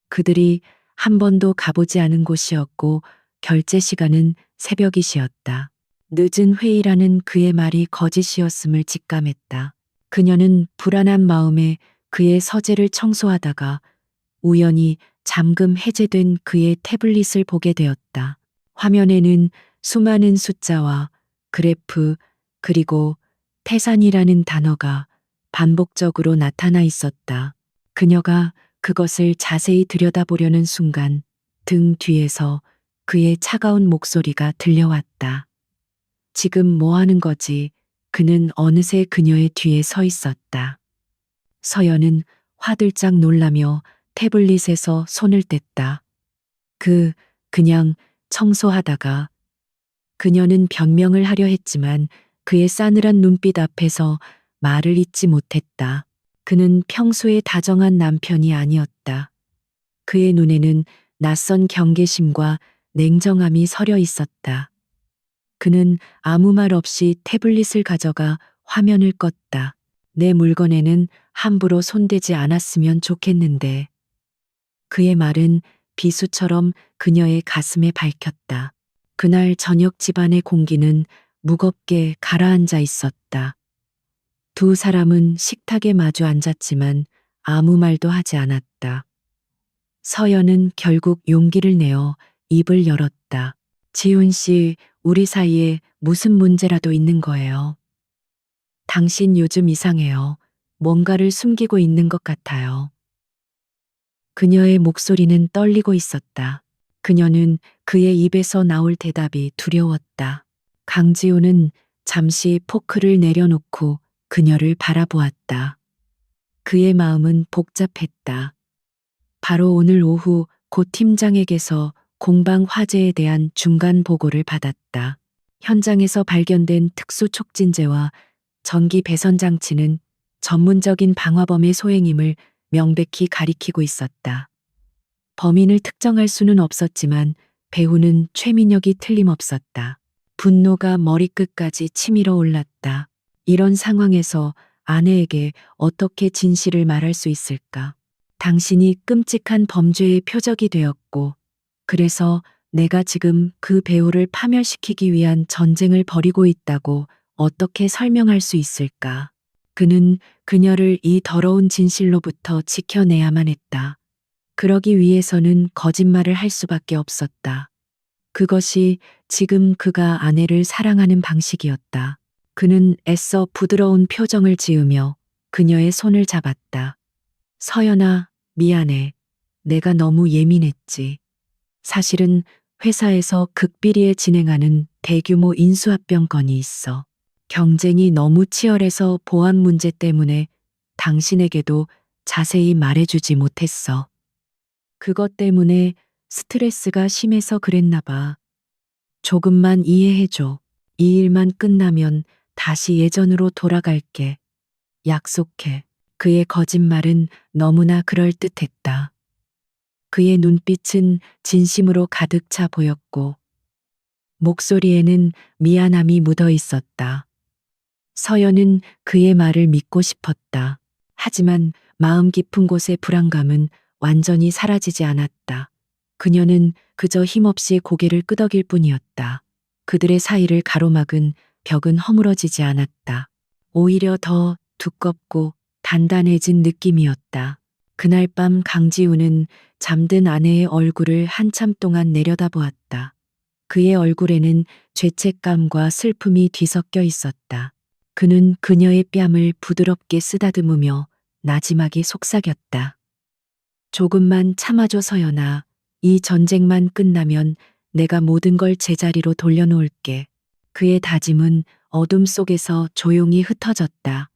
그들이 한 번도 가보지 않은 곳이었고 결제 시간은 새벽이시었다. 늦은 회의라는 그의 말이 거짓이었음을 직감했다. 그녀는 불안한 마음에 그의 서재를 청소하다가 우연히 잠금 해제된 그의 태블릿을 보게 되었다. 화면에는 수많은 숫자와 그래프 그리고 태산이라는 단어가 반복적으로 나타나 있었다. 그녀가 그것을 자세히 들여다보려는 순간 등 뒤에서 그의 차가운 목소리가 들려왔다. 지금 뭐 하는 거지? 그는 어느새 그녀의 뒤에 서 있었다. 서연은 화들짝 놀라며 태블릿에서 손을 뗐다. 그냥 청소하다가. 그녀는 변명을 하려 했지만 그의 싸늘한 눈빛 앞에서 말을 잇지 못했다. 그는 평소에 다정한 남편이 아니었다. 그의 눈에는 낯선 경계심과 냉정함이 서려 있었다. 그는 아무 말 없이 태블릿을 가져가 화면을 껐다. 내 물건에는 함부로 손대지 않았으면 좋겠는데. 그의 말은 비수처럼 그녀의 가슴에 밝혔다. 그날 저녁 집안의 공기는 무겁게 가라앉아 있었다. 두 사람은 식탁에 마주 앉았지만 아무 말도 하지 않았다. 서연은 결국 용기를 내어 입을 열었다. 지훈 씨, 우리 사이에 무슨 문제라도 있는 거예요. 당신 요즘 이상해요. 뭔가를 숨기고 있는 것 같아요. 그녀의 목소리는 떨리고 있었다. 그녀는 그의 입에서 나올 대답이 두려웠다. 강지호는 잠시 포크를 내려놓고 그녀를 바라보았다. 그의 마음은 복잡했다. 바로 오늘 오후 고 팀장에게서 공방 화재에 대한 중간 보고를 받았다. 현장에서 발견된 특수 촉진제와 전기 배선 장치는 전문적인 방화범의 소행임을 명백히 가리키고 있었다. 범인을 특정할 수는 없었지만 배우는 최민혁이 틀림없었다. 분노가 머리끝까지 치밀어 올랐다. 이런 상황에서 아내에게 어떻게 진실을 말할 수 있을까? 당신이 끔찍한 범죄의 표적이 되었고, 그래서 내가 지금 그 배우를 파멸시키기 위한 전쟁을 벌이고 있다고 어떻게 설명할 수 있을까? 그는 그녀를 이 더러운 진실로부터 지켜내야만 했다. 그러기 위해서는 거짓말을 할 수밖에 없었다. 그것이 지금 그가 아내를 사랑하는 방식이었다. 그는 애써 부드러운 표정을 지으며 그녀의 손을 잡았다. 서연아, 미안해. 내가 너무 예민했지. 사실은 회사에서 극비리에 진행하는 대규모 인수합병 건이 있어. 경쟁이 너무 치열해서 보안 문제 때문에 당신에게도 자세히 말해주지 못했어. 그것 때문에 스트레스가 심해서 그랬나 봐. 조금만 이해해줘. 이 일만 끝나면 다시 예전으로 돌아갈게. 약속해. 그의 거짓말은 너무나 그럴듯했다. 그의 눈빛은 진심으로 가득 차 보였고, 목소리에는 미안함이 묻어 있었다. 서연은 그의 말을 믿고 싶었다. 하지만 마음 깊은 곳의 불안감은 완전히 사라지지 않았다. 그녀는 그저 힘없이 고개를 끄덕일 뿐이었다. 그들의 사이를 가로막은 벽은 허물어지지 않았다. 오히려 더 두껍고 단단해진 느낌이었다. 그날 밤 강지우는 잠든 아내의 얼굴을 한참 동안 내려다보았다. 그의 얼굴에는 죄책감과 슬픔이 뒤섞여 있었다. 그는 그녀의 뺨을 부드럽게 쓰다듬으며 나지막이 속삭였다. 조금만 참아줘 서연아. 이 전쟁만 끝나면 내가 모든 걸 제자리로 돌려놓을게. 그의 다짐은 어둠 속에서 조용히 흩어졌다.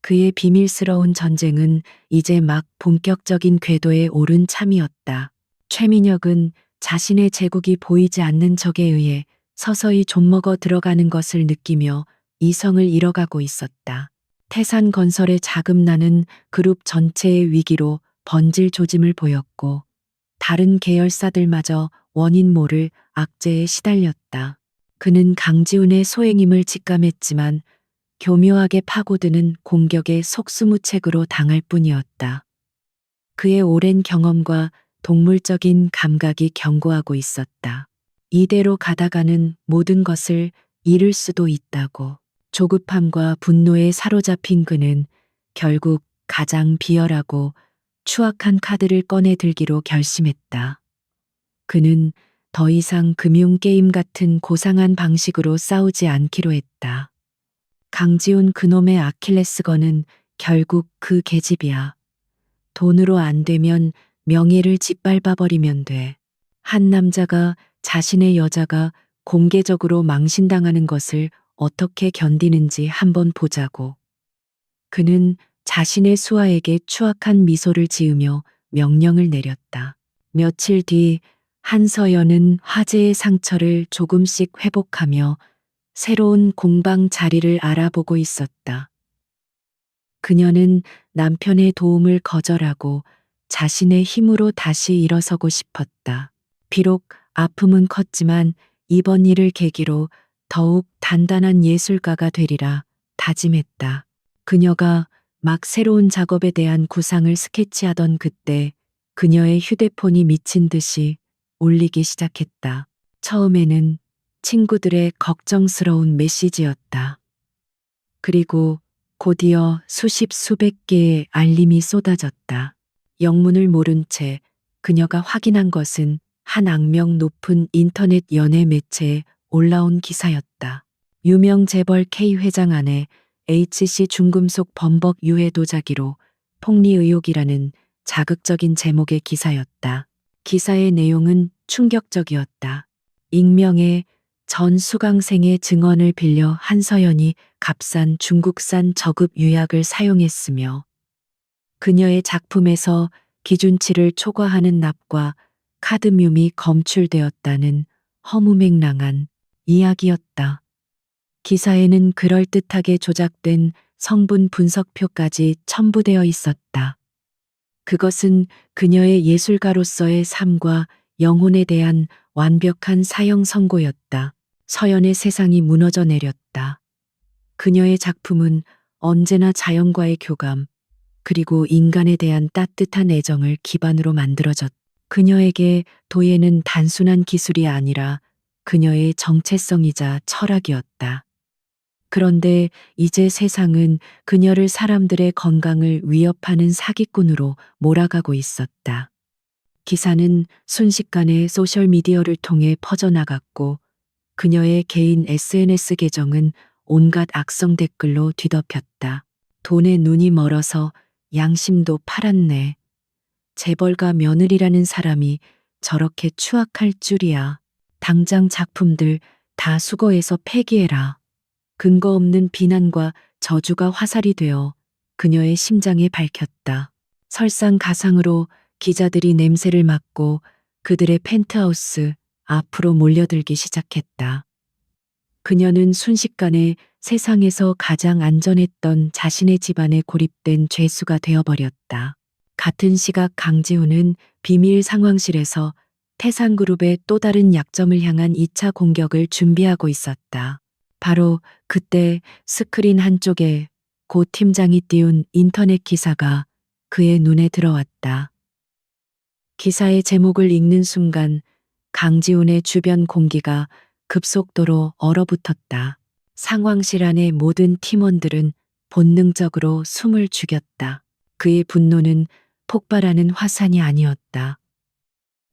그의 비밀스러운 전쟁은 이제 막 본격적인 궤도에 오른 참이었다. 최민혁은 자신의 제국이 보이지 않는 적에 의해 서서히 좀먹어 들어가는 것을 느끼며 이성을 잃어가고 있었다. 태산건설의 자금난은 그룹 전체의 위기로 번질 조짐을 보였고, 다른 계열사들마저 원인 모를 악재에 시달렸다. 그는 강지훈의 소행임을 직감했지만 교묘하게 파고드는 공격에 속수무책으로 당할 뿐이었다. 그의 오랜 경험과 동물적인 감각이 경고하고 있었다. 이대로 가다가는 모든 것을 잃을 수도 있다고. 조급함과 분노에 사로잡힌 그는 결국 가장 비열하고 추악한 카드를 꺼내 들기로 결심했다. 그는 더 이상 금융게임 같은 고상한 방식으로 싸우지 않기로 했다. 강지훈 그놈의 아킬레스건은 결국 그 계집이야. 돈으로 안 되면 명예를 짓밟아 버리면 돼. 한 남자가 자신의 여자가 공개적으로 망신당하는 것을 어떻게 견디는지 한번 보자고. 그는 자신의 수하에게 추악한 미소를 지으며 명령을 내렸다. 며칠 뒤 한서연은 화재의 상처를 조금씩 회복하며 새로운 공방 자리를 알아보고 있었다. 그녀는 남편의 도움을 거절하고 자신의 힘으로 다시 일어서고 싶었다. 비록 아픔은 컸지만 이번 일을 계기로 더욱 단단한 예술가가 되리라 다짐했다. 그녀가 막 새로운 작업에 대한 구상을 스케치하던 그때 그녀의 휴대폰이 미친 듯이 울리기 시작했다. 처음에는 친구들의 걱정스러운 메시지였다. 그리고 곧이어 수십 수백 개의 알림이 쏟아졌다. 영문을 모른 채 그녀가 확인한 것은 한 악명 높은 인터넷 연애 매체의 올라온 기사였다. 유명 재벌 K 회장 아내 HC 중금속 범벅 유해 도자기로 폭리 의혹이라는 자극적인 제목의 기사였다. 기사의 내용은 충격적이었다. 익명의 전 수강생의 증언을 빌려 한서연이 값싼 중국산 저급 유약을 사용했으며 그녀의 작품에서 기준치를 초과하는 납과 카드뮴이 검출되었다는 허무맹랑한 이야기였다. 기사에는 그럴듯하게 조작된 성분 분석표까지 첨부되어 있었다. 그것은 그녀의 예술가로서의 삶과 영혼에 대한 완벽한 사형 선고였다. 서연의 세상이 무너져 내렸다. 그녀의 작품은 언제나 자연과의 교감, 그리고 인간에 대한 따뜻한 애정을 기반으로 만들어졌다. 그녀에게 도예는 단순한 기술이 아니라 그녀의 정체성이자 철학이었다. 그런데 이제 세상은 그녀를 사람들의 건강을 위협하는 사기꾼으로 몰아가고 있었다. 기사는 순식간에 소셜미디어를 통해 퍼져나갔고 그녀의 개인 SNS 계정은 온갖 악성 댓글로 뒤덮였다. 돈에 눈이 멀어서 양심도 팔았네. 재벌가 며느리라는 사람이 저렇게 추악할 줄이야. 당장 작품들 다 수거해서 폐기해라. 근거 없는 비난과 저주가 화살이 되어 그녀의 심장에 밝혔다. 설상가상으로 기자들이 냄새를 맡고 그들의 펜트하우스 앞으로 몰려들기 시작했다. 그녀는 순식간에 세상에서 가장 안전했던 자신의 집안에 고립된 죄수가 되어버렸다. 같은 시각 강지훈은 비밀 상황실에서 태산그룹의 또 다른 약점을 향한 2차 공격을 준비하고 있었다. 바로 그때 스크린 한쪽에 고 팀장이 띄운 인터넷 기사가 그의 눈에 들어왔다. 기사의 제목을 읽는 순간 강지훈의 주변 공기가 급속도로 얼어붙었다. 상황실 안의 모든 팀원들은 본능적으로 숨을 죽였다. 그의 분노는 폭발하는 화산이 아니었다.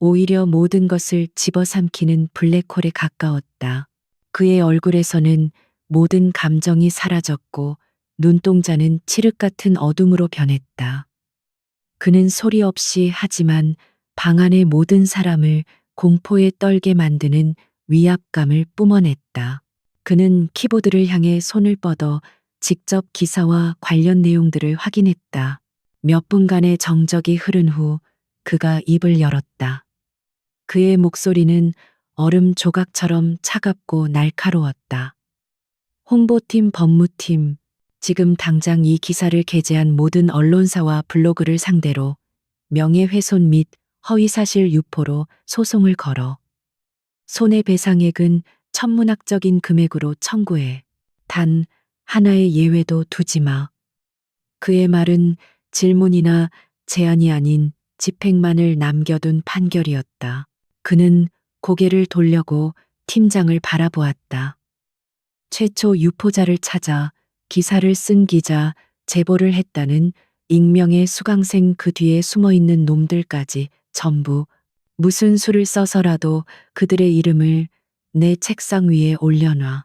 오히려 모든 것을 집어삼키는 블랙홀에 가까웠다. 그의 얼굴에서는 모든 감정이 사라졌고 눈동자는 칠흑 같은 어둠으로 변했다. 그는 소리 없이 하지만 방 안의 모든 사람을 공포에 떨게 만드는 위압감을 뿜어냈다. 그는 키보드를 향해 손을 뻗어 직접 기사와 관련 내용들을 확인했다. 몇 분간의 정적이 흐른 후 그가 입을 열었다. 그의 목소리는 얼음 조각처럼 차갑고 날카로웠다. 홍보팀, 법무팀, 지금 당장 이 기사를 게재한 모든 언론사와 블로그를 상대로 명예훼손 및 허위사실 유포로 소송을 걸어. 손해배상액은 천문학적인 금액으로 청구해. 단 하나의 예외도 두지 마. 그의 말은 질문이나 제안이 아닌 집행만을 남겨둔 판결이었다. 그는 고개를 돌려고 팀장을 바라보았다. 최초 유포자를 찾아 기사를 쓴 기자, 제보를 했다는 익명의 수강생, 그 뒤에 숨어있는 놈들까지 전부 무슨 수를 써서라도 그들의 이름을 내 책상 위에 올려놔.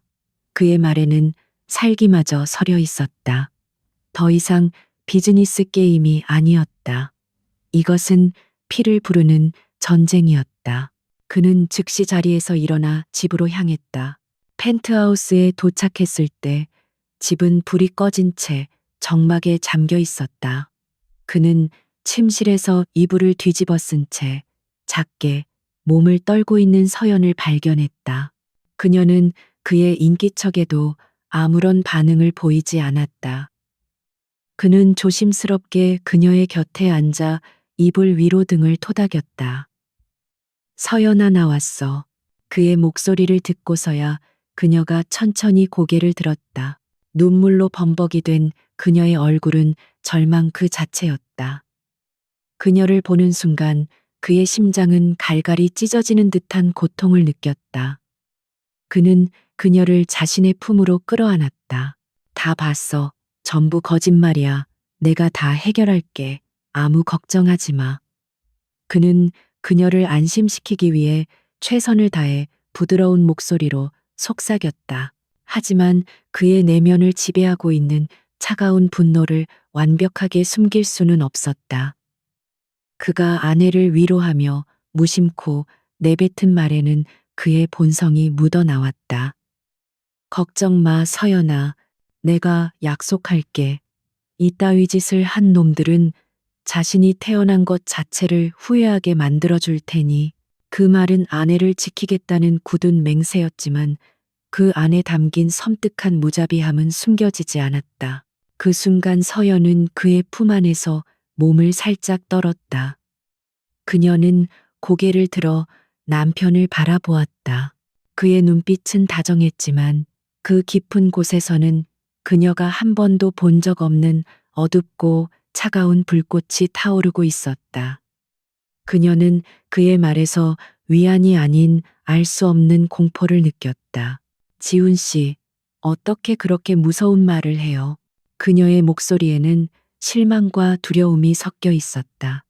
그의 말에는 살기마저 서려 있었다. 더 이상 비즈니스 게임이 아니었다. 이것은 피를 부르는 전쟁이었다. 그는 즉시 자리에서 일어나 집으로 향했다. 펜트하우스에 도착했을 때 집은 불이 꺼진 채 정막에 잠겨 있었다. 그는 침실에서 이불을 뒤집어 쓴 채 작게 몸을 떨고 있는 서연을 발견했다. 그녀는 그의 인기척에도 아무런 반응을 보이지 않았다. 그는 조심스럽게 그녀의 곁에 앉아 이불 위로 등을 토닥였다. 서연아, 나왔어. 그의 목소리를 듣고서야 그녀가 천천히 고개를 들었다. 눈물로 범벅이 된 그녀의 얼굴은 절망 그 자체였다. 그녀를 보는 순간 그의 심장은 갈갈이 찢어지는 듯한 고통을 느꼈다. 그는 그녀를 자신의 품으로 끌어안았다. 다 봤어. 전부 거짓말이야. 내가 다 해결할게. 아무 걱정하지 마. 그는 그녀를 안심시키기 위해 최선을 다해 부드러운 목소리로 속삭였다. 하지만 그의 내면을 지배하고 있는 차가운 분노를 완벽하게 숨길 수는 없었다. 그가 아내를 위로하며 무심코 내뱉은 말에는 그의 본성이 묻어나왔다. 걱정 마, 서연아. 내가 약속할게. 이따위 짓을 한 놈들은 자신이 태어난 것 자체를 후회하게 만들어줄 테니. 그 말은 아내를 지키겠다는 굳은 맹세였지만 그 안에 담긴 섬뜩한 무자비함은 숨겨지지 않았다. 그 순간 서연은 그의 품 안에서 몸을 살짝 떨었다. 그녀는 고개를 들어 남편을 바라보았다. 그의 눈빛은 다정했지만 그 깊은 곳에서는 그녀가 한 번도 본 적 없는 어둡고 차가운 불꽃이 타오르고 있었다. 그녀는 그의 말에서 위안이 아닌 알 수 없는 공포를 느꼈다. 지훈 씨, 어떻게 그렇게 무서운 말을 해요? 그녀의 목소리에는 실망과 두려움이 섞여 있었다.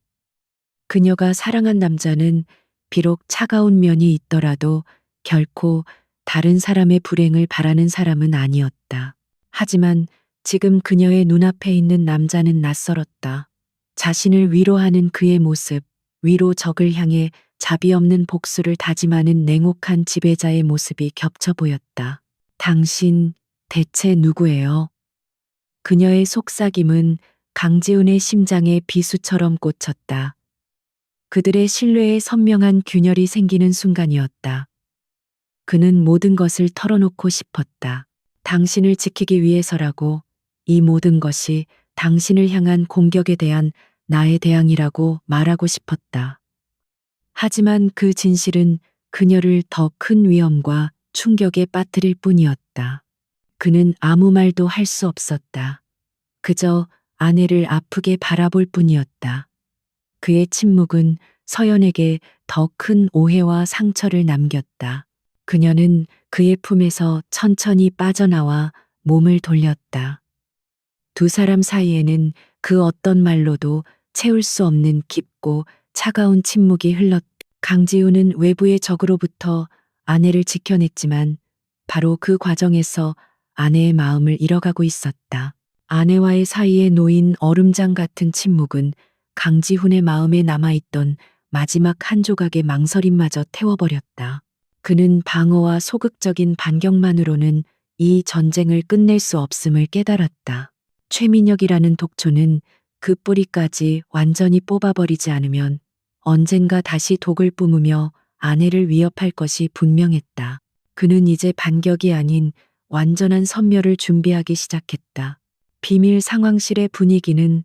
그녀가 사랑한 남자는 비록 차가운 면이 있더라도 결코 다른 사람의 불행을 바라는 사람은 아니었다. 하지만 지금 그녀의 눈앞에 있는 남자는 낯설었다. 자신을 위로하는 그의 모습, 위로 적을 향해 자비 없는 복수를 다짐하는 냉혹한 지배자의 모습이 겹쳐 보였다. 당신 대체 누구예요? 그녀의 속삭임은 강지훈의 심장에 비수처럼 꽂혔다. 그들의 신뢰에 선명한 균열이 생기는 순간이었다. 그는 모든 것을 털어놓고 싶었다. 당신을 지키기 위해서라고. 이 모든 것이 당신을 향한 공격에 대한 나의 대항이라고 말하고 싶었다. 하지만 그 진실은 그녀를 더 큰 위험과 충격에 빠뜨릴 뿐이었다. 그는 아무 말도 할 수 없었다. 그저 아내를 아프게 바라볼 뿐이었다. 그의 침묵은 서연에게 더 큰 오해와 상처를 남겼다. 그녀는 그의 품에서 천천히 빠져나와 몸을 돌렸다. 두 사람 사이에는 그 어떤 말로도 채울 수 없는 깊고 차가운 침묵이 흘렀다. 강지우는 외부의 적으로부터 아내를 지켜냈지만 바로 그 과정에서 아내의 마음을 잃어가고 있었다. 아내와의 사이에 놓인 얼음장 같은 침묵은 강지훈의 마음에 남아있던 마지막 한 조각의 망설임마저 태워버렸다. 그는 방어와 소극적인 반격만으로는 이 전쟁을 끝낼 수 없음을 깨달았다. 최민혁이라는 독초는 그 뿌리까지 완전히 뽑아버리지 않으면 언젠가 다시 독을 뿜으며 아내를 위협할 것이 분명했다. 그는 이제 반격이 아닌 완전한 섬멸을 준비하기 시작했다. 비밀 상황실의 분위기는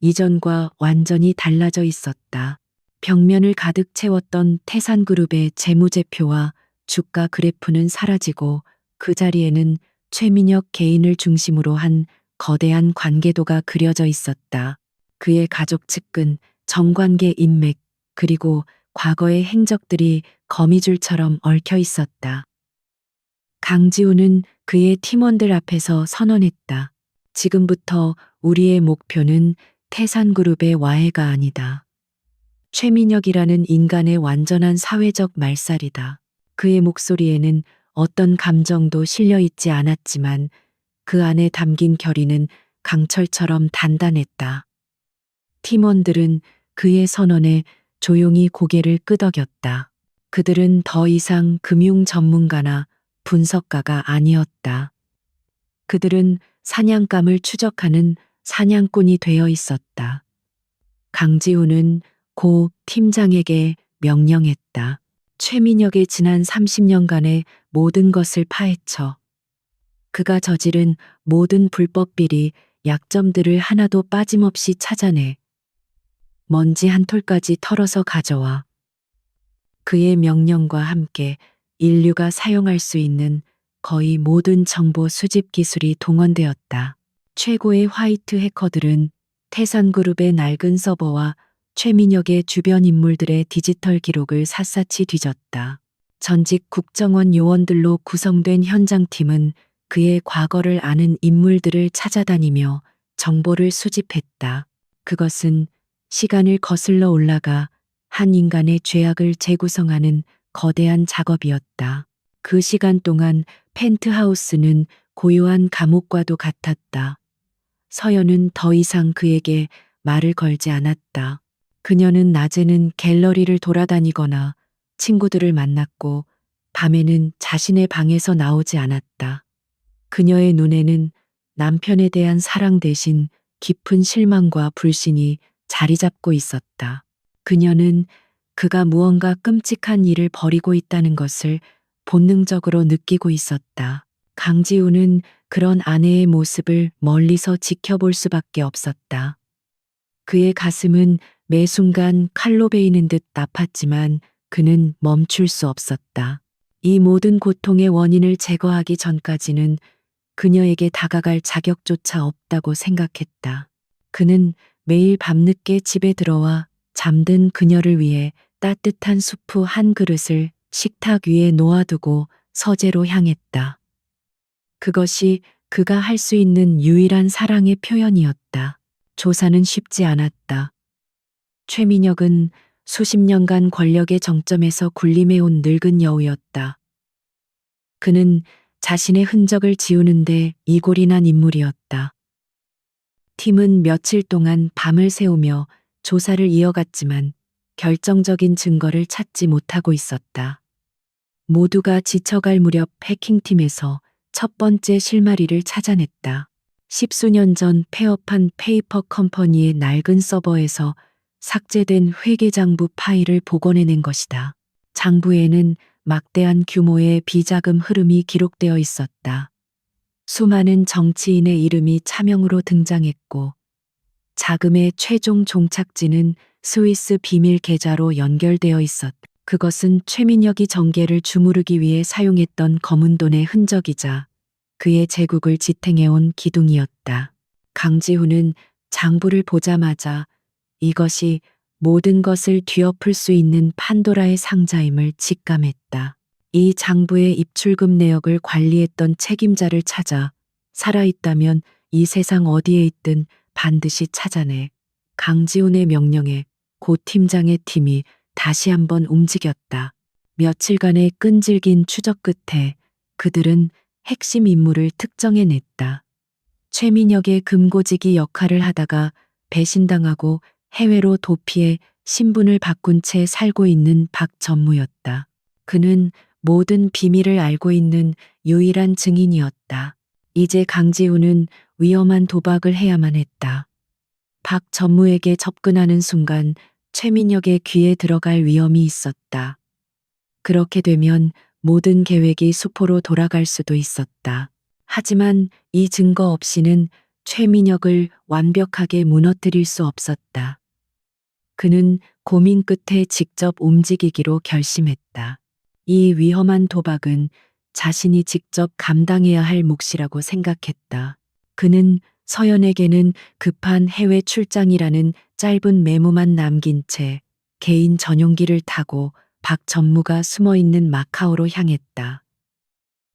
이전과 완전히 달라져 있었다. 벽면을 가득 채웠던 태산그룹의 재무제표와 주가 그래프는 사라지고 그 자리에는 최민혁 개인을 중심으로 한 거대한 관계도가 그려져 있었다. 그의 가족 측근, 정관계 인맥, 그리고 과거의 행적들이 거미줄처럼 얽혀 있었다. 강지우는 그의 팀원들 앞에서 선언했다. 지금부터 우리의 목표는 태산그룹의 와해가 아니다. 최민혁이라는 인간의 완전한 사회적 말살이다. 그의 목소리에는 어떤 감정도 실려 있지 않았지만 그 안에 담긴 결의는 강철처럼 단단했다. 팀원들은 그의 선언에 조용히 고개를 끄덕였다. 그들은 더 이상 금융 전문가나 분석가가 아니었다. 그들은 사냥감을 추적하는 사냥꾼이 되어 있었다. 강지우는 고 팀장에게 명령했다. 최민혁의 지난 30년간의 모든 것을 파헤쳐. 그가 저지른 모든 불법 비리, 약점들을 하나도 빠짐없이 찾아내. 먼지 한 톨까지 털어서 가져와. 그의 명령과 함께 인류가 사용할 수 있는 거의 모든 정보 수집 기술이 동원되었다. 최고의 화이트 해커들은 태산그룹의 낡은 서버와 최민혁의 주변 인물들의 디지털 기록을 샅샅이 뒤졌다. 전직 국정원 요원들로 구성된 현장팀은 그의 과거를 아는 인물들을 찾아다니며 정보를 수집했다. 그것은 시간을 거슬러 올라가 한 인간의 죄악을 재구성하는 거대한 작업이었다. 그 시간 동안 펜트하우스는 고요한 감옥과도 같았다. 서연은 더 이상 그에게 말을 걸지 않았다. 그녀는 낮에는 갤러리를 돌아다니거나 친구들을 만났고 밤에는 자신의 방에서 나오지 않았다. 그녀의 눈에는 남편에 대한 사랑 대신 깊은 실망과 불신이 자리 잡고 있었다. 그녀는 그가 무언가 끔찍한 일을 벌이고 있다는 것을 본능적으로 느끼고 있었다. 강지우는 그런 아내의 모습을 멀리서 지켜볼 수밖에 없었다. 그의 가슴은 매 순간 칼로 베이는 듯 아팠지만 그는 멈출 수 없었다. 이 모든 고통의 원인을 제거하기 전까지는 그녀에게 다가갈 자격조차 없다고 생각했다. 그는 매일 밤늦게 집에 들어와 잠든 그녀를 위해 따뜻한 수프 한 그릇을 식탁 위에 놓아두고 서재로 향했다. 그것이 그가 할 수 있는 유일한 사랑의 표현이었다. 조사는 쉽지 않았다. 최민혁은 수십 년간 권력의 정점에서 군림해온 늙은 여우였다. 그는 자신의 흔적을 지우는데 이골이 난 인물이었다. 팀은 며칠 동안 밤을 새우며 조사를 이어갔지만 결정적인 증거를 찾지 못하고 있었다. 모두가 지쳐갈 무렵 해킹팀에서 첫 번째 실마리를 찾아냈다. 십수년 전 폐업한 페이퍼 컴퍼니의 낡은 서버에서 삭제된 회계장부 파일을 복원해낸 것이다. 장부에는 막대한 규모의 비자금 흐름이 기록되어 있었다. 수많은 정치인의 이름이 차명으로 등장했고, 자금의 최종 종착지는 스위스 비밀 계좌로 연결되어 있었다. 그것은 최민혁이 정계를 주무르기 위해 사용했던 검은 돈의 흔적이자 그의 제국을 지탱해온 기둥이었다. 강지훈은 장부를 보자마자 이것이 모든 것을 뒤엎을 수 있는 판도라의 상자임을 직감했다. 이 장부의 입출금 내역을 관리했던 책임자를 찾아 살아있다면 이 세상 어디에 있든 반드시 찾아내. 강지훈의 명령에 고 팀장의 팀이 다시 한번 움직였다. 며칠간의 끈질긴 추적 끝에 그들은 핵심 인물을 특정해냈다. 최민혁의 금고지기 역할을 하다가 배신당하고 해외로 도피해 신분을 바꾼 채 살고 있는 박전무였다. 그는 모든 비밀을 알고 있는 유일한 증인이었다. 이제 강지훈은 위험한 도박을 해야만 했다. 박전무에게 접근하는 순간 최민혁의 귀에 들어갈 위험이 있었다. 그렇게 되면 모든 계획이 수포로 돌아갈 수도 있었다. 하지만 이 증거 없이는 최민혁을 완벽하게 무너뜨릴 수 없었다. 그는 고민 끝에 직접 움직이기로 결심했다. 이 위험한 도박은 자신이 직접 감당해야 할 몫이라고 생각했다. 그는 서연에게는 급한 해외 출장이라는 짧은 메모만 남긴 채 개인 전용기를 타고 박 전무가 숨어 있는 마카오로 향했다.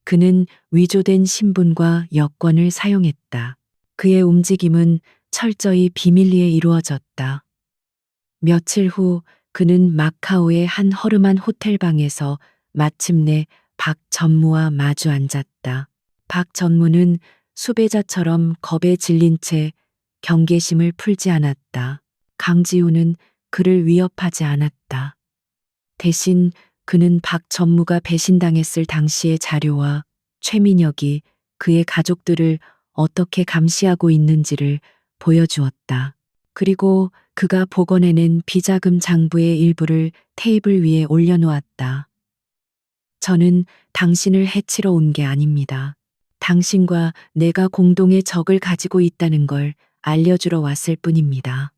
그는 위조된 신분과 여권을 사용했다. 그의 움직임은 철저히 비밀리에 이루어졌다. 며칠 후 그는 마카오의 한 허름한 호텔방에서 마침내 박 전무와 마주 앉았다. 박 전무는 수배자처럼 겁에 질린 채 경계심을 풀지 않았다. 강지우는 그를 위협하지 않았다. 대신 그는 박 전무가 배신당했을 당시의 자료와 최민혁이 그의 가족들을 어떻게 감시하고 있는지를 보여주었다. 그리고 그가 복원해낸 비자금 장부의 일부를 테이블 위에 올려놓았다. 저는 당신을 해치러 온 게 아닙니다. 당신과 내가 공동의 적을 가지고 있다는 걸 알려주러 왔을 뿐입니다.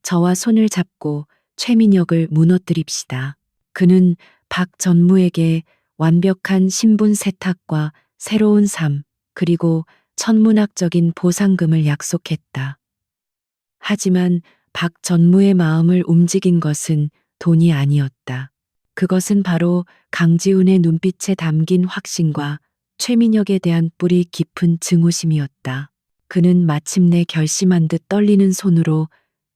저와 손을 잡고 최민혁을 무너뜨립시다. 그는 박 전무에게 완벽한 신분 세탁과 새로운 삶, 그리고 천문학적인 보상금을 약속했다. 하지만 박 전무의 마음을 움직인 것은 돈이 아니었다. 그것은 바로 강지훈의 눈빛에 담긴 확신과 최민혁에 대한 뿌리 깊은 증오심이었다. 그는 마침내 결심한 듯 떨리는 손으로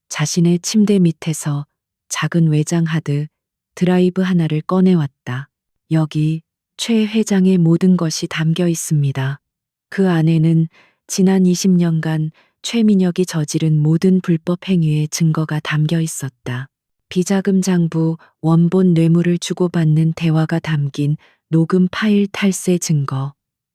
자신의 침대 밑에서 작은 외장 하드 드라이브 하나를 꺼내왔다. 여기 최 회장의 모든 것이 담겨 있습니다. 그 안에는 지난 20년간 최민혁이 저지른 모든 불법 행위의 증거가 담겨 있었다. 비자금 장부, 원본 뇌물을 주고받는 대화가 담긴 녹음 파일 탈세 증거,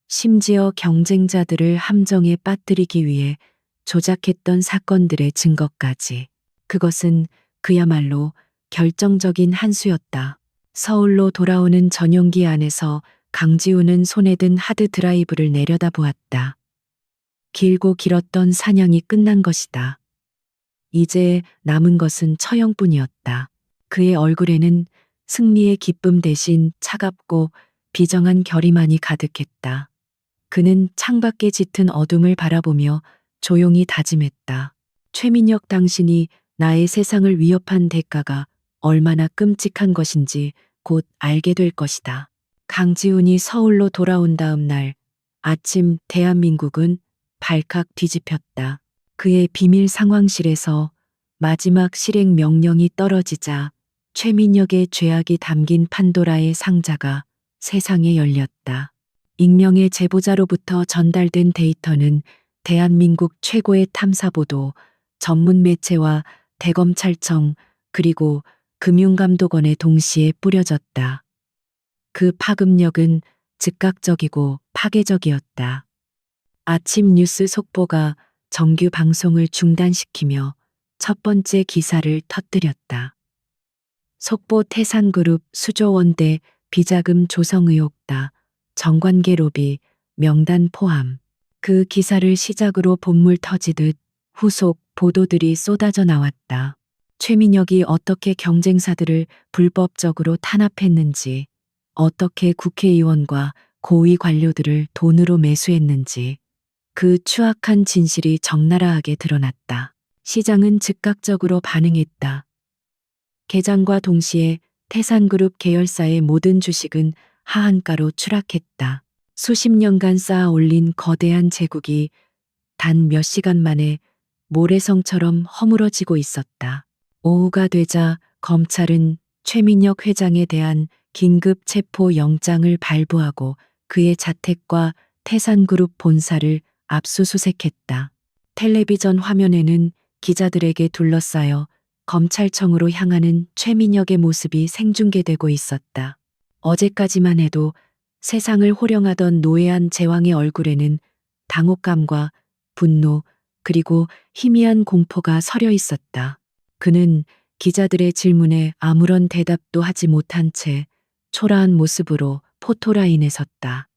심지어 경쟁자들을 함정에 빠뜨리기 위해 조작했던 사건들의 증거까지. 그것은 그야말로 결정적인 한 수였다. 서울로 돌아오는 전용기 안에서 강지우는 손에 든 하드 드라이브를 내려다보았다. 길고 길었던 사냥이 끝난 것이다. 이제 남은 것은 처형뿐이었다. 그의 얼굴에는 승리의 기쁨 대신 차갑고 비정한 결의만이 가득했다. 그는 창밖에 짙은 어둠을 바라보며 조용히 다짐했다. 최민혁, 당신이 나의 세상을 위협한 대가가 얼마나 끔찍한 것인지 곧 알게 될 것이다. 강지훈이 서울로 돌아온 다음 날 아침, 대한민국은 발칵 뒤집혔다. 그의 비밀 상황실에서 마지막 실행 명령이 떨어지자 최민혁의 죄악이 담긴 판도라의 상자가 세상에 열렸다. 익명의 제보자로부터 전달된 데이터는 대한민국 최고의 탐사보도, 전문 매체와 대검찰청 그리고 금융감독원에 동시에 뿌려졌다. 그 파급력은 즉각적이고 파괴적이었다. 아침 뉴스 속보가 정규 방송을 중단시키며 첫 번째 기사를 터뜨렸다. 속보 태산그룹 수조원대 비자금 조성 의혹다. 정관계 로비, 명단 포함. 그 기사를 시작으로 본물 터지듯 후속 보도들이 쏟아져 나왔다. 최민혁이 어떻게 경쟁사들을 불법적으로 탄압했는지, 어떻게 국회의원과 고위 관료들을 돈으로 매수했는지, 그 추악한 진실이 적나라하게 드러났다. 시장은 즉각적으로 반응했다. 개장과 동시에 태산그룹 계열사의 모든 주식은 하한가로 추락했다. 수십 년간 쌓아 올린 거대한 제국이 단 몇 시간 만에 모래성처럼 허물어지고 있었다. 오후가 되자 검찰은 최민혁 회장에 대한 긴급 체포 영장을 발부하고 그의 자택과 태산그룹 본사를 압수수색했다. 텔레비전 화면에는 기자들에게 둘러싸여 검찰청으로 향하는 최민혁의 모습이 생중계되고 있었다. 어제까지만 해도 세상을 호령하던 노회한 제왕의 얼굴에는 당혹감과 분노 그리고 희미한 공포가 서려 있었다. 그는 기자들의 질문에 아무런 대답도 하지 못한 채 초라한 모습으로 포토라인에 섰다.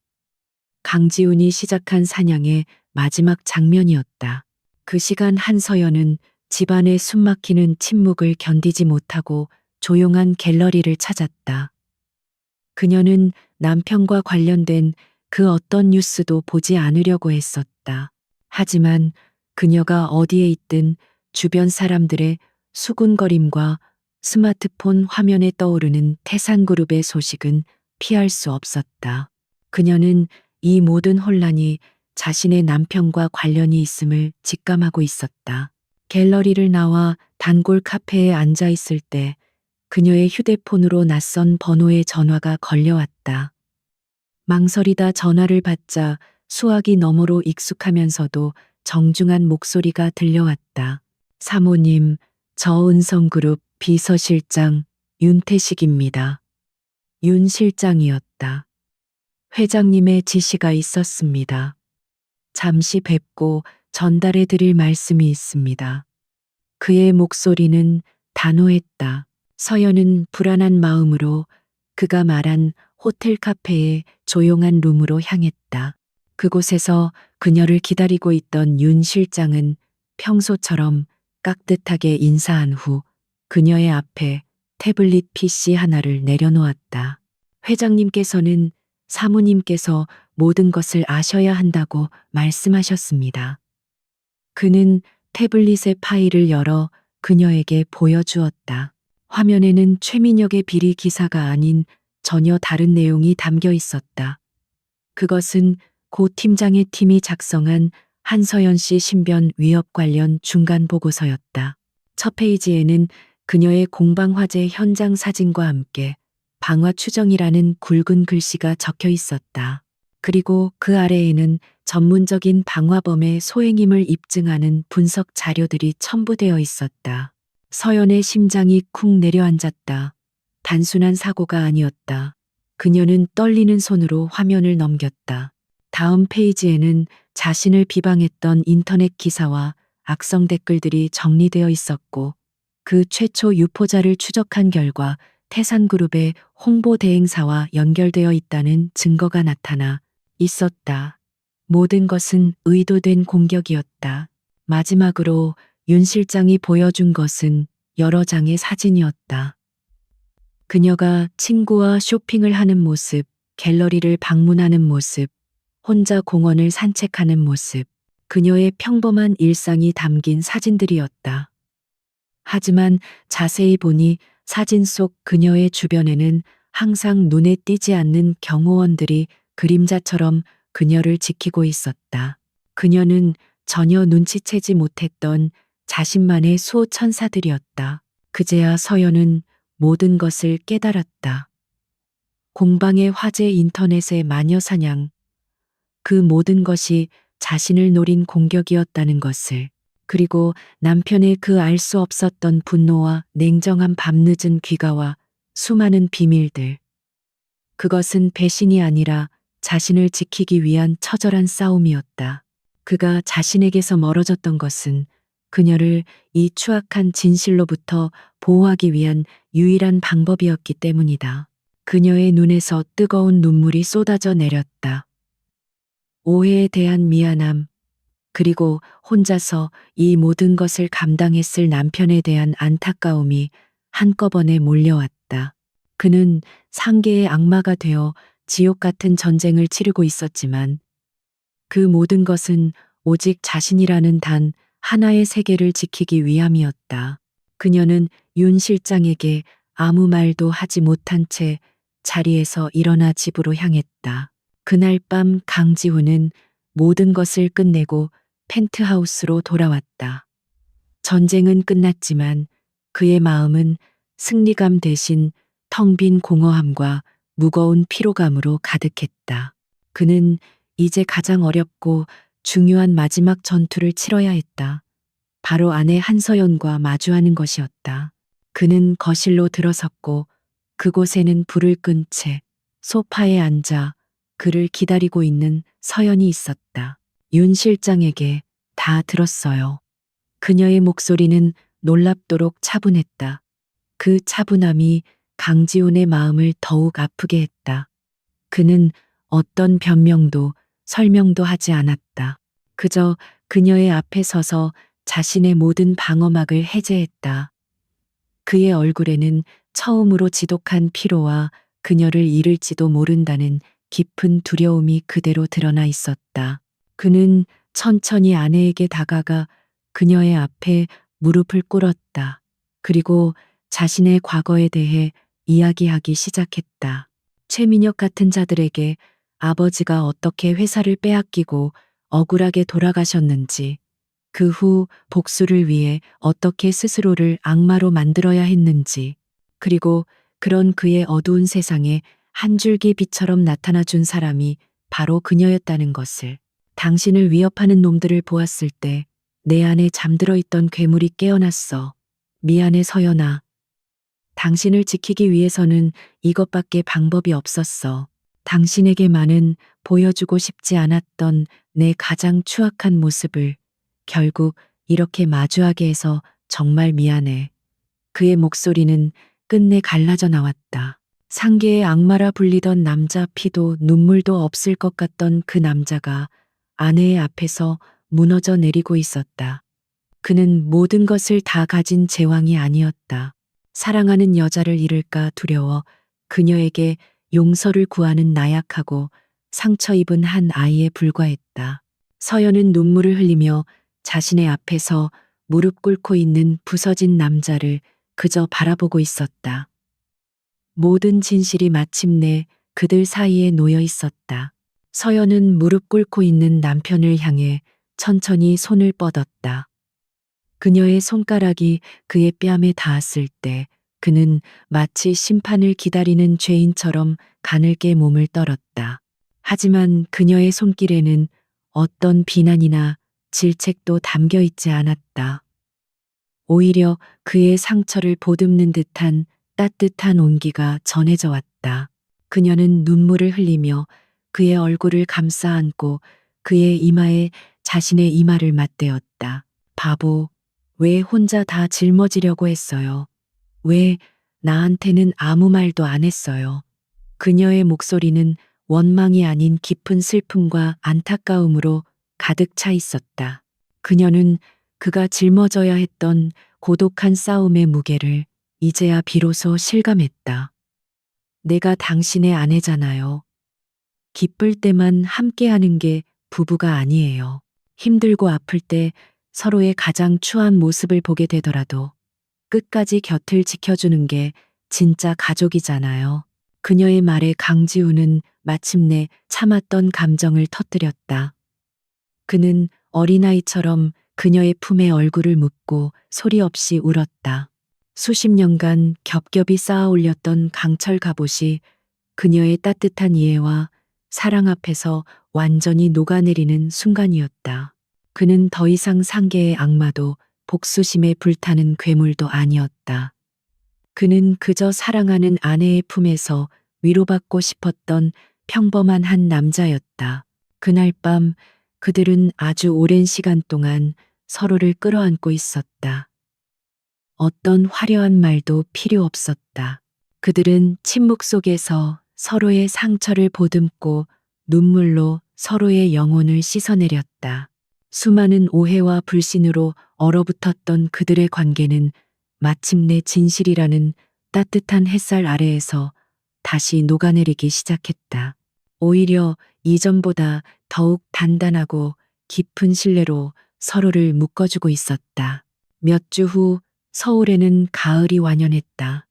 강지훈이 시작한 사냥의 마지막 장면이었다. 그 시간 한서연은 집안의 숨막히는 침묵을 견디지 못하고 조용한 갤러리를 찾았다. 그녀는 남편과 관련된 그 어떤 뉴스도 보지 않으려고 했었다. 하지만 그녀가 어디에 있든 주변 사람들의 수군거림과 스마트폰 화면에 떠오르는 태산그룹의 소식은 피할 수 없었다. 그녀는 이 모든 혼란이 자신의 남편과 관련이 있음을 직감하고 있었다. 갤러리를 나와 단골 카페에 앉아 있을 때 그녀의 휴대폰으로 낯선 번호의 전화가 걸려왔다. 망설이다 전화를 받자 수화기 너머로 익숙하면서도 정중한 목소리가 들려왔다. 사모님, 저은성그룹 비서실장 윤태식입니다. 윤 실장이었다. 회장님의 지시가 있었습니다. 잠시 뵙고 전달해 드릴 말씀이 있습니다. 그의 목소리는 단호했다. 서연은 불안한 마음으로 그가 말한 호텔 카페의 조용한 룸으로 향했다. 그곳에서 그녀를 기다리고 있던 윤 실장은 평소처럼 깍듯하게 인사한 후 그녀의 앞에 태블릿 PC 하나를 내려놓았다. 회장님께서는 사모님께서 모든 것을 아셔야 한다고 말씀하셨습니다. 그는 태블릿의 파일을 열어 그녀에게 보여주었다. 화면에는 최민혁의 비리 기사가 아닌 전혀 다른 내용이 담겨 있었다. 그것은 고 팀장의 팀이 작성한 한서연 씨 신변 위협 관련 중간 보고서였다. 첫 페이지에는 그녀의 공방 화재 현장 사진과 함께 방화추정이라는 굵은 글씨가 적혀 있었다. 그리고 그 아래에는 전문적인 방화범의 소행임을 입증하는 분석 자료들이 첨부되어 있었다. 서연의 심장이 쿵 내려앉았다. 단순한 사고가 아니었다. 그녀는 떨리는 손으로 화면을 넘겼다. 다음 페이지에는 자신을 비방했던 인터넷 기사와 악성 댓글들이 정리되어 있었고, 그 최초 유포자를 추적한 결과 태산그룹의 홍보 대행사와 연결되어 있다는 증거가 나타나 있었다. 모든 것은 의도된 공격이었다. 마지막으로 윤 실장이 보여준 것은 여러 장의 사진이었다. 그녀가 친구와 쇼핑을 하는 모습, 갤러리를 방문하는 모습, 혼자 공원을 산책하는 모습, 그녀의 평범한 일상이 담긴 사진들이었다. 하지만 자세히 보니 사진 속 그녀의 주변에는 항상 눈에 띄지 않는 경호원들이 그림자처럼 그녀를 지키고 있었다. 그녀는 전혀 눈치채지 못했던 자신만의 수호천사들이었다. 그제야 서연은 모든 것을 깨달았다. 공방의 화제, 인터넷의 마녀 사냥, 그 모든 것이 자신을 노린 공격이었다는 것을, 그리고 남편의 그 알 수 없었던 분노와 냉정한 밤늦은 귀가와 수많은 비밀들. 그것은 배신이 아니라 자신을 지키기 위한 처절한 싸움이었다. 그가 자신에게서 멀어졌던 것은 그녀를 이 추악한 진실로부터 보호하기 위한 유일한 방법이었기 때문이다. 그녀의 눈에서 뜨거운 눈물이 쏟아져 내렸다. 오해에 대한 미안함, 그리고 혼자서 이 모든 것을 감당했을 남편에 대한 안타까움이 한꺼번에 몰려왔다. 그는 상계의 악마가 되어 지옥 같은 전쟁을 치르고 있었지만 그 모든 것은 오직 자신이라는 단 하나의 세계를 지키기 위함이었다. 그녀는 윤 실장에게 아무 말도 하지 못한 채 자리에서 일어나 집으로 향했다. 그날 밤 강지훈은 모든 것을 끝내고 펜트하우스로 돌아왔다. 전쟁은 끝났지만 그의 마음은 승리감 대신 텅 빈 공허함과 무거운 피로감으로 가득했다. 그는 이제 가장 어렵고 중요한 마지막 전투를 치러야 했다. 바로 아내 한서연과 마주하는 것이었다. 그는 거실로 들어섰고 그곳에는 불을 끈 채 소파에 앉아 그를 기다리고 있는 서연이 있었다. 윤 실장에게 다 들었어요. 그녀의 목소리는 놀랍도록 차분했다. 그 차분함이 강지훈의 마음을 더욱 아프게 했다. 그는 어떤 변명도 설명도 하지 않았다. 그저 그녀의 앞에 서서 자신의 모든 방어막을 해제했다. 그의 얼굴에는 처음으로 지독한 피로와 그녀를 잃을지도 모른다는 깊은 두려움이 그대로 드러나 있었다. 그는 천천히 아내에게 다가가 그녀의 앞에 무릎을 꿇었다. 그리고 자신의 과거에 대해 이야기하기 시작했다. 최민혁 같은 자들에게 아버지가 어떻게 회사를 빼앗기고 억울하게 돌아가셨는지, 그 후 복수를 위해 어떻게 스스로를 악마로 만들어야 했는지, 그리고 그런 그의 어두운 세상에 한 줄기 빛처럼 나타나 준 사람이 바로 그녀였다는 것을, 당신을 위협하는 놈들을 보았을 때 내 안에 잠들어 있던 괴물이 깨어났어. 미안해 서연아. 당신을 지키기 위해서는 이것밖에 방법이 없었어. 당신에게만은 보여주고 싶지 않았던 내 가장 추악한 모습을 결국 이렇게 마주하게 해서 정말 미안해. 그의 목소리는 끝내 갈라져 나왔다. 상계의 악마라 불리던 남자, 피도 눈물도 없을 것 같던 그 남자가 아내의 앞에서 무너져 내리고 있었다. 그는 모든 것을 다 가진 제왕이 아니었다. 사랑하는 여자를 잃을까 두려워 그녀에게 용서를 구하는 나약하고 상처 입은 한 아이에 불과했다. 서연은 눈물을 흘리며 자신의 앞에서 무릎 꿇고 있는 부서진 남자를 그저 바라보고 있었다. 모든 진실이 마침내 그들 사이에 놓여 있었다. 서연은 무릎 꿇고 있는 남편을 향해 천천히 손을 뻗었다. 그녀의 손가락이 그의 뺨에 닿았을 때 그는 마치 심판을 기다리는 죄인처럼 가늘게 몸을 떨었다. 하지만 그녀의 손길에는 어떤 비난이나 질책도 담겨 있지 않았다. 오히려 그의 상처를 보듬는 듯한 따뜻한 온기가 전해져 왔다. 그녀는 눈물을 흘리며 그의 얼굴을 감싸 안고 그의 이마에 자신의 이마를 맞대었다. 바보, 왜 혼자 다 짊어지려고 했어요? 왜 나한테는 아무 말도 안 했어요? 그녀의 목소리는 원망이 아닌 깊은 슬픔과 안타까움으로 가득 차 있었다. 그녀는 그가 짊어져야 했던 고독한 싸움의 무게를 이제야 비로소 실감했다. 내가 당신의 아내잖아요. 기쁠 때만 함께하는 게 부부가 아니에요. 힘들고 아플 때 서로의 가장 추한 모습을 보게 되더라도 끝까지 곁을 지켜주는 게 진짜 가족이잖아요. 그녀의 말에 강지우는 마침내 참았던 감정을 터뜨렸다. 그는 어린아이처럼 그녀의 품에 얼굴을 묻고 소리 없이 울었다. 수십 년간 겹겹이 쌓아 올렸던 강철 갑옷이 그녀의 따뜻한 이해와 사랑 앞에서 완전히 녹아내리는 순간이었다. 그는 더 이상 상계의 악마도 복수심에 불타는 괴물도 아니었다. 그는 그저 사랑하는 아내의 품에서 위로받고 싶었던 평범한 한 남자였다. 그날 밤 그들은 아주 오랜 시간 동안 서로를 끌어안고 있었다. 어떤 화려한 말도 필요 없었다. 그들은 침묵 속에서 서로의 상처를 보듬고 눈물로 서로의 영혼을 씻어내렸다. 수많은 오해와 불신으로 얼어붙었던 그들의 관계는 마침내 진실이라는 따뜻한 햇살 아래에서 다시 녹아내리기 시작했다. 오히려 이전보다 더욱 단단하고 깊은 신뢰로 서로를 묶어주고 있었다. 몇 주 후 서울에는 가을이 완연했다.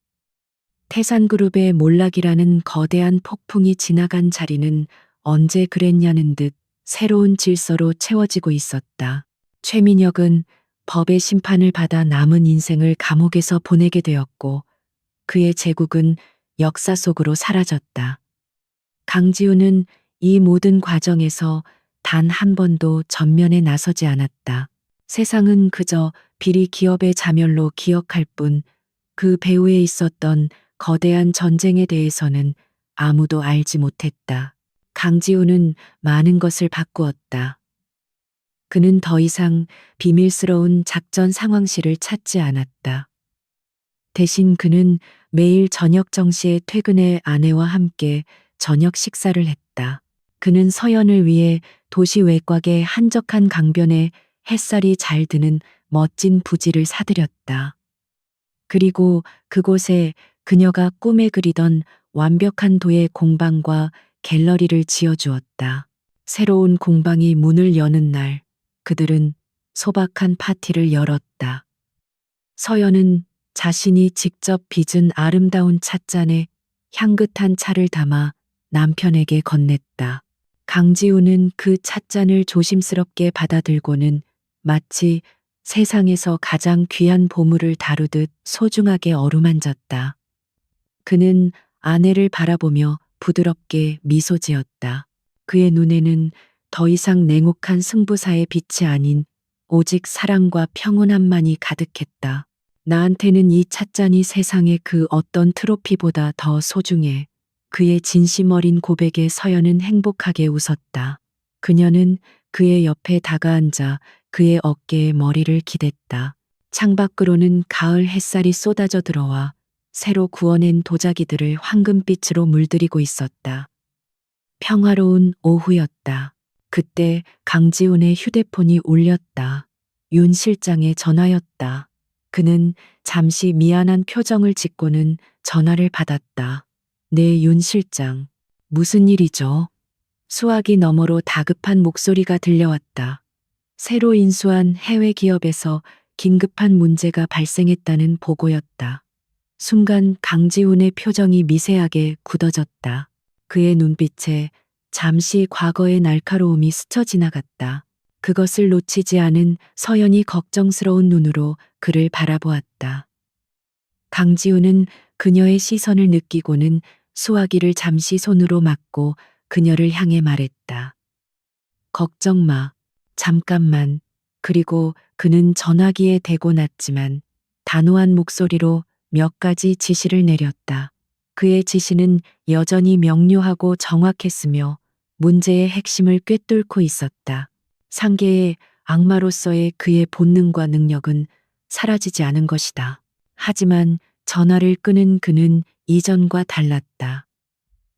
태산그룹의 몰락이라는 거대한 폭풍이 지나간 자리는 언제 그랬냐는 듯 새로운 질서로 채워지고 있었다. 최민혁은 법의 심판을 받아 남은 인생을 감옥에서 보내게 되었고 그의 제국은 역사 속으로 사라졌다. 강지우는 이 모든 과정에서 단 한 번도 전면에 나서지 않았다. 세상은 그저 비리 기업의 자멸로 기억할 뿐 그 배후에 있었던 거대한 전쟁에 대해서는 아무도 알지 못했다. 강지우는 많은 것을 바꾸었다. 그는 더 이상 비밀스러운 작전 상황실을 찾지 않았다. 대신 그는 매일 저녁 정시에 퇴근해 아내와 함께 저녁 식사를 했다. 그는 서연을 위해 도시 외곽의 한적한 강변에 햇살이 잘 드는 멋진 부지를 사들였다. 그리고 그곳에 그녀가 꿈에 그리던 완벽한 도의 공방과 갤러리를 지어주었다. 새로운 공방이 문을 여는 날, 그들은 소박한 파티를 열었다. 서연은 자신이 직접 빚은 아름다운 찻잔에 향긋한 차를 담아 남편에게 건넸다. 강지우는 그 찻잔을 조심스럽게 받아들고는 마치 세상에서 가장 귀한 보물을 다루듯 소중하게 어루만졌다. 그는 아내를 바라보며 부드럽게 미소 지었다. 그의 눈에는 더 이상 냉혹한 승부사의 빛이 아닌 오직 사랑과 평온함만이 가득했다. 나한테는 이 찻잔이 세상의 그 어떤 트로피보다 더 소중해. 그의 진심 어린 고백에 서연은 행복하게 웃었다. 그녀는 그의 옆에 다가앉아 그의 어깨에 머리를 기댔다. 창밖으로는 가을 햇살이 쏟아져 들어와 새로 구워낸 도자기들을 황금빛으로 물들이고 있었다. 평화로운 오후였다. 그때 강지훈의 휴대폰이 울렸다. 윤 실장의 전화였다. 그는 잠시 미안한 표정을 짓고는 전화를 받았다. 네, 윤 실장. 무슨 일이죠? 수화기 너머로 다급한 목소리가 들려왔다. 새로 인수한 해외 기업에서 긴급한 문제가 발생했다는 보고였다. 순간 강지훈의 표정이 미세하게 굳어졌다. 그의 눈빛에 잠시 과거의 날카로움이 스쳐 지나갔다. 그것을 놓치지 않은 서연이 걱정스러운 눈으로 그를 바라보았다. 강지우는 그녀의 시선을 느끼고는 수화기를 잠시 손으로 막고 그녀를 향해 말했다. 걱정 마. 잠깐만. 그리고 그는 전화기에 대고 났지만 단호한 목소리로 몇 가지 지시를 내렸다. 그의 지시는 여전히 명료하고 정확했으며 문제의 핵심을 꿰뚫고 있었다. 상계의 악마로서의 그의 본능과 능력은 사라지지 않은 것이다. 하지만 전화를 끄는 그는 이전과 달랐다.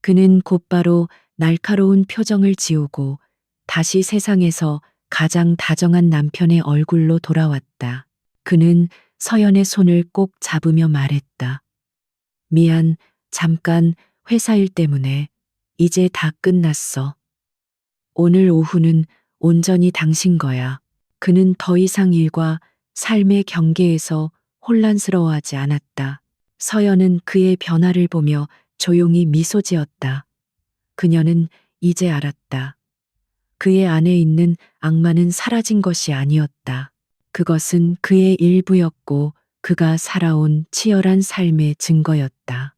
그는 곧바로 날카로운 표정을 지우고 다시 세상에서 가장 다정한 남편의 얼굴로 돌아왔다. 그는 서연의 손을 꼭 잡으며 말했다. 미안, 잠깐 회사 일 때문에 이제 다 끝났어. 오늘 오후는 온전히 당신 거야. 그는 더 이상 일과 삶의 경계에서 혼란스러워하지 않았다. 서연은 그의 변화를 보며 조용히 미소 지었다. 그녀는 이제 알았다. 그의 안에 있는 악마는 사라진 것이 아니었다. 그것은 그의 일부였고 그가 살아온 치열한 삶의 증거였다.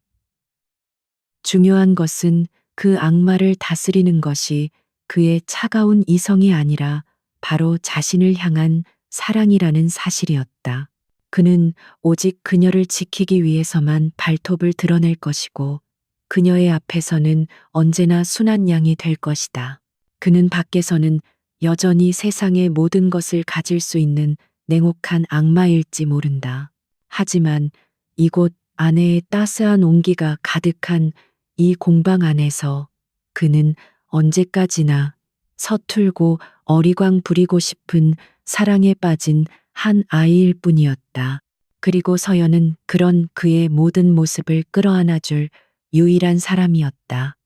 중요한 것은 그 악마를 다스리는 것이 그의 차가운 이성이 아니라 바로 자신을 향한 사랑이라는 사실이었다. 그는 오직 그녀를 지키기 위해서만 발톱을 드러낼 것이고 그녀의 앞에서는 언제나 순한 양이 될 것이다. 그는 밖에서는 여전히 세상의 모든 것을 가질 수 있는 냉혹한 악마일지 모른다. 하지만 이곳 안에의 따스한 온기가 가득한 이 공방 안에서 그는 언제까지나 서툴고 어리광 부리고 싶은 사랑에 빠진 한 아이일 뿐이었다. 그리고 서연은 그런 그의 모든 모습을 끌어안아 줄 유일한 사람이었다.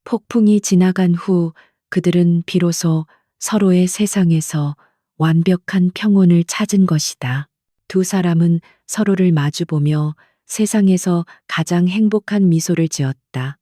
폭풍이 지나간 후 그들은 비로소 서로의 세상에서 완벽한 평온을 찾은 것이다. 두 사람은 서로를 마주보며 세상에서 가장 행복한 미소를 지었다.